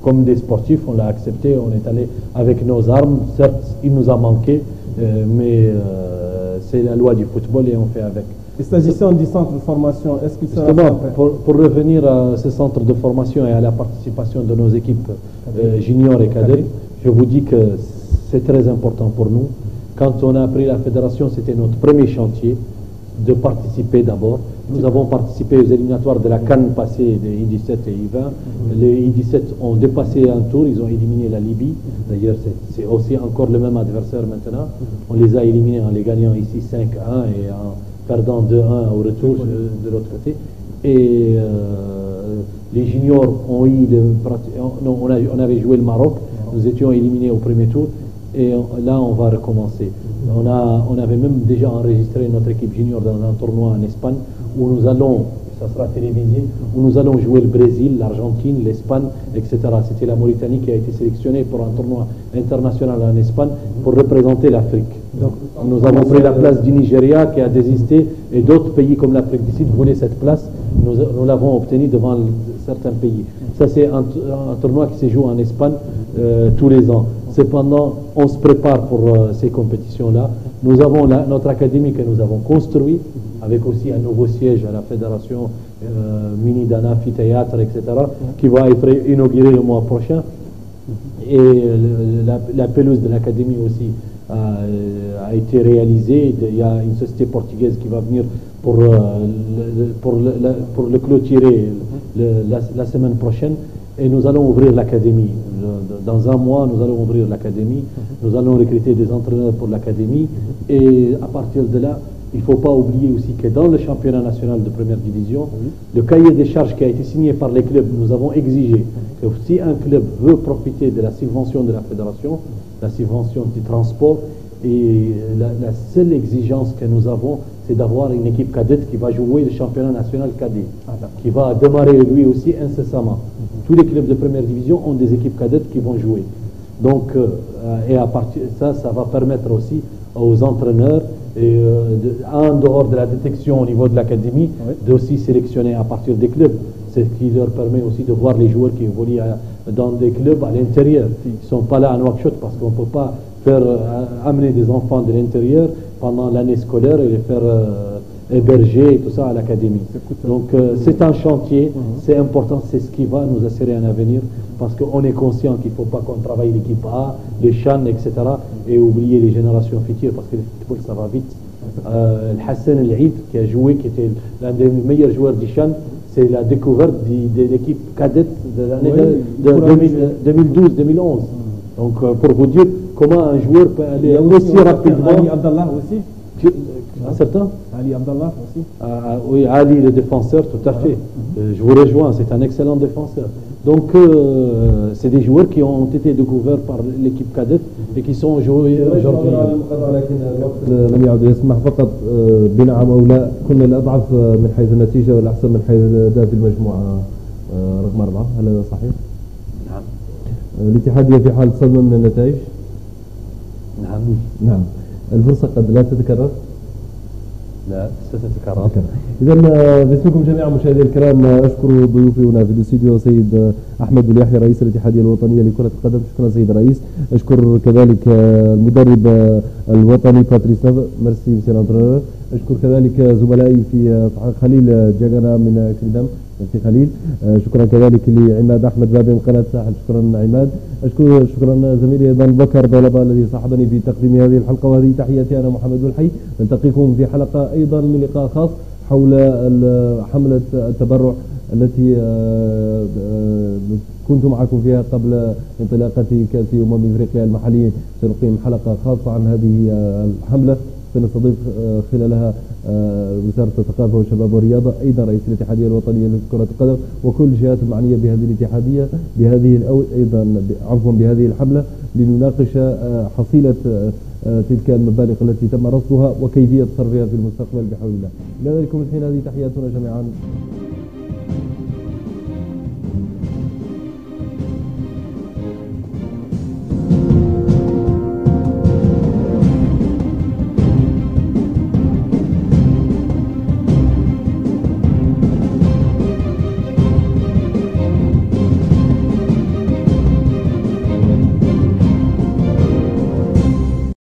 comme des sportifs, on l'a accepté, on est allé avec nos armes. Certes, il nous a manqué, mais c'est la loi du football et on fait avec. Et s'agissant du centre de formation, est-ce qu'il sera pour revenir à ce centre de formation et à la participation de nos équipes juniors et cadets, je vous dis que c'est très important pour nous. Quand on a pris la fédération, c'était notre premier chantier de participer d'abord. Nous avons participé aux éliminatoires de la CAN passée des I-17 et I-20. Les I-17 ont dépassé un tour, ils ont éliminé la Libye. D'ailleurs, c'est aussi encore le même adversaire maintenant. On les a éliminés en les gagnant ici 5-1 et en perdant 2-1 au retour de l'autre côté. Et les juniors ont eu on avait joué le Maroc, nous étions éliminés au premier tour. Et là, on va recommencer. On avait même déjà enregistré notre équipe junior dans un tournoi en Espagne où nous allons, ça sera télévisé, où nous allons jouer le Brésil, l'Argentine, l'Espagne, etc. C'était la Mauritanie qui a été sélectionnée pour un tournoi international en Espagne pour représenter l'Afrique. Nous avons pris la place du Nigeria qui a désisté et d'autres pays comme l'Afrique du Sud voulaient cette place. Nous l'avons obtenue devant certains pays. Ça, c'est un tournoi qui se joue en Espagne tous les ans. Cependant, on se prépare pour ces compétitions-là. Nous avons notre académie que nous avons construite, avec aussi un nouveau siège à la fédération Mini-Dana, Amphithéâtre, etc., qui va être inauguré le mois prochain. Et la pelouse de l'académie aussi a été réalisée. Il y a une société portugaise qui va venir pour le clôturer la semaine prochaine. Et nous allons ouvrir l'académie. Dans un mois, nous allons ouvrir l'académie. Nous allons recruter des entraîneurs pour l'académie. Et à partir de là, il ne faut pas oublier aussi que dans le championnat national de première division, le cahier des charges qui a été signé par les clubs, nous avons exigé que si un club veut profiter de la subvention de la fédération, la subvention du transport, et la seule exigence que nous avons, c'est d'avoir une équipe cadette qui va jouer le championnat national cadet, qui va démarrer lui aussi incessamment. Tous les clubs de première division ont des équipes cadettes qui vont jouer. Donc, et à partir de ça, ça va permettre aussi aux entraîneurs, en dehors de la détection au niveau de l'académie, d'aussi sélectionner à partir des clubs. C'est ce qui leur permet aussi de voir les joueurs qui évoluent dans des clubs à l'intérieur. Ils ne sont pas là à Nouakchott parce qu'on ne peut pas amener des enfants de l'intérieur pendant l'année scolaire et les faire héberger et tout ça à l'académie. Donc c'est un chantier, c'est important, c'est ce qui va nous assurer un avenir parce qu'on est conscient qu'il ne faut pas qu'on travaille l'équipe A, les CHAN, etc. et oublier les générations futures parce que le football ça va vite. Hassan El-Eid qui a joué, qui était l'un des meilleurs joueurs du CHAN, c'est la découverte de l'équipe cadette de l'année 2012-2011. Donc pour vous dire comment un joueur peut aller aussi rapidement. Ali Abdallah aussi. Un certain Ali Abdallah aussi. Oui, Ali le défenseur, tout à fait. Je vous rejoins, c'est un excellent défenseur. Donc c'est des joueurs qui ont été découverts par l'équipe cadette et qui sont joués aujourd'hui. لم يعد يسمح فقط بنعم او لا. كنا الاضعف من حيث النتيجه والاحسن من حيث الاداء في المجموعه رقم 4. هل هذا صحيح؟ نعم. الاتحاديه في حال صدمه من النتائج؟ نعم. نعم. الفرصه قد لا تتكرر؟ نعم ستتكرر. إذا باسمكم جميعا مشاهدي الكرام أشكر ضيوفي هنا في الاستوديو سيد أحمد بن يحيى رئيس الاتحادية الوطنية لكرة القدم. شكرا سيد الرئيس. أشكر كذلك المدرب الوطني باتريس نيف. ميرسي مسير الانترونور. أشكر كذلك زملائي في خليل جاغانا من كريدام في خليل. شكرا كذلك لعماد أحمد بابي من قناة ساحل. شكرا عماد. شكرا زميلي أيضا بكر ضلبة الذي صاحبني في تقديم هذه الحلقة، وهذه تحياتي أنا محمد بالحي. نلتقيكم في حلقة أيضا من لقاء خاص حول حملة التبرع التي كنت معكم فيها قبل انطلاقة كأس أفريقيا المحلية. سنقيم حلقة خاصة عن هذه الحملة، سنستضيف خلالها وزارة الثقافة والشباب والرياضة، أيضا رئيس الاتحادية الوطنية لكرة القدم وكل الجهات المعنية بهذه الاتحادية بهذه الحملة، لنناقش حصيلة تلك المبالغ التي تم رصدها وكيفية صرفها في المستقبل بحول الله. إلى ذلك الحين هذه تحياتنا جميعا.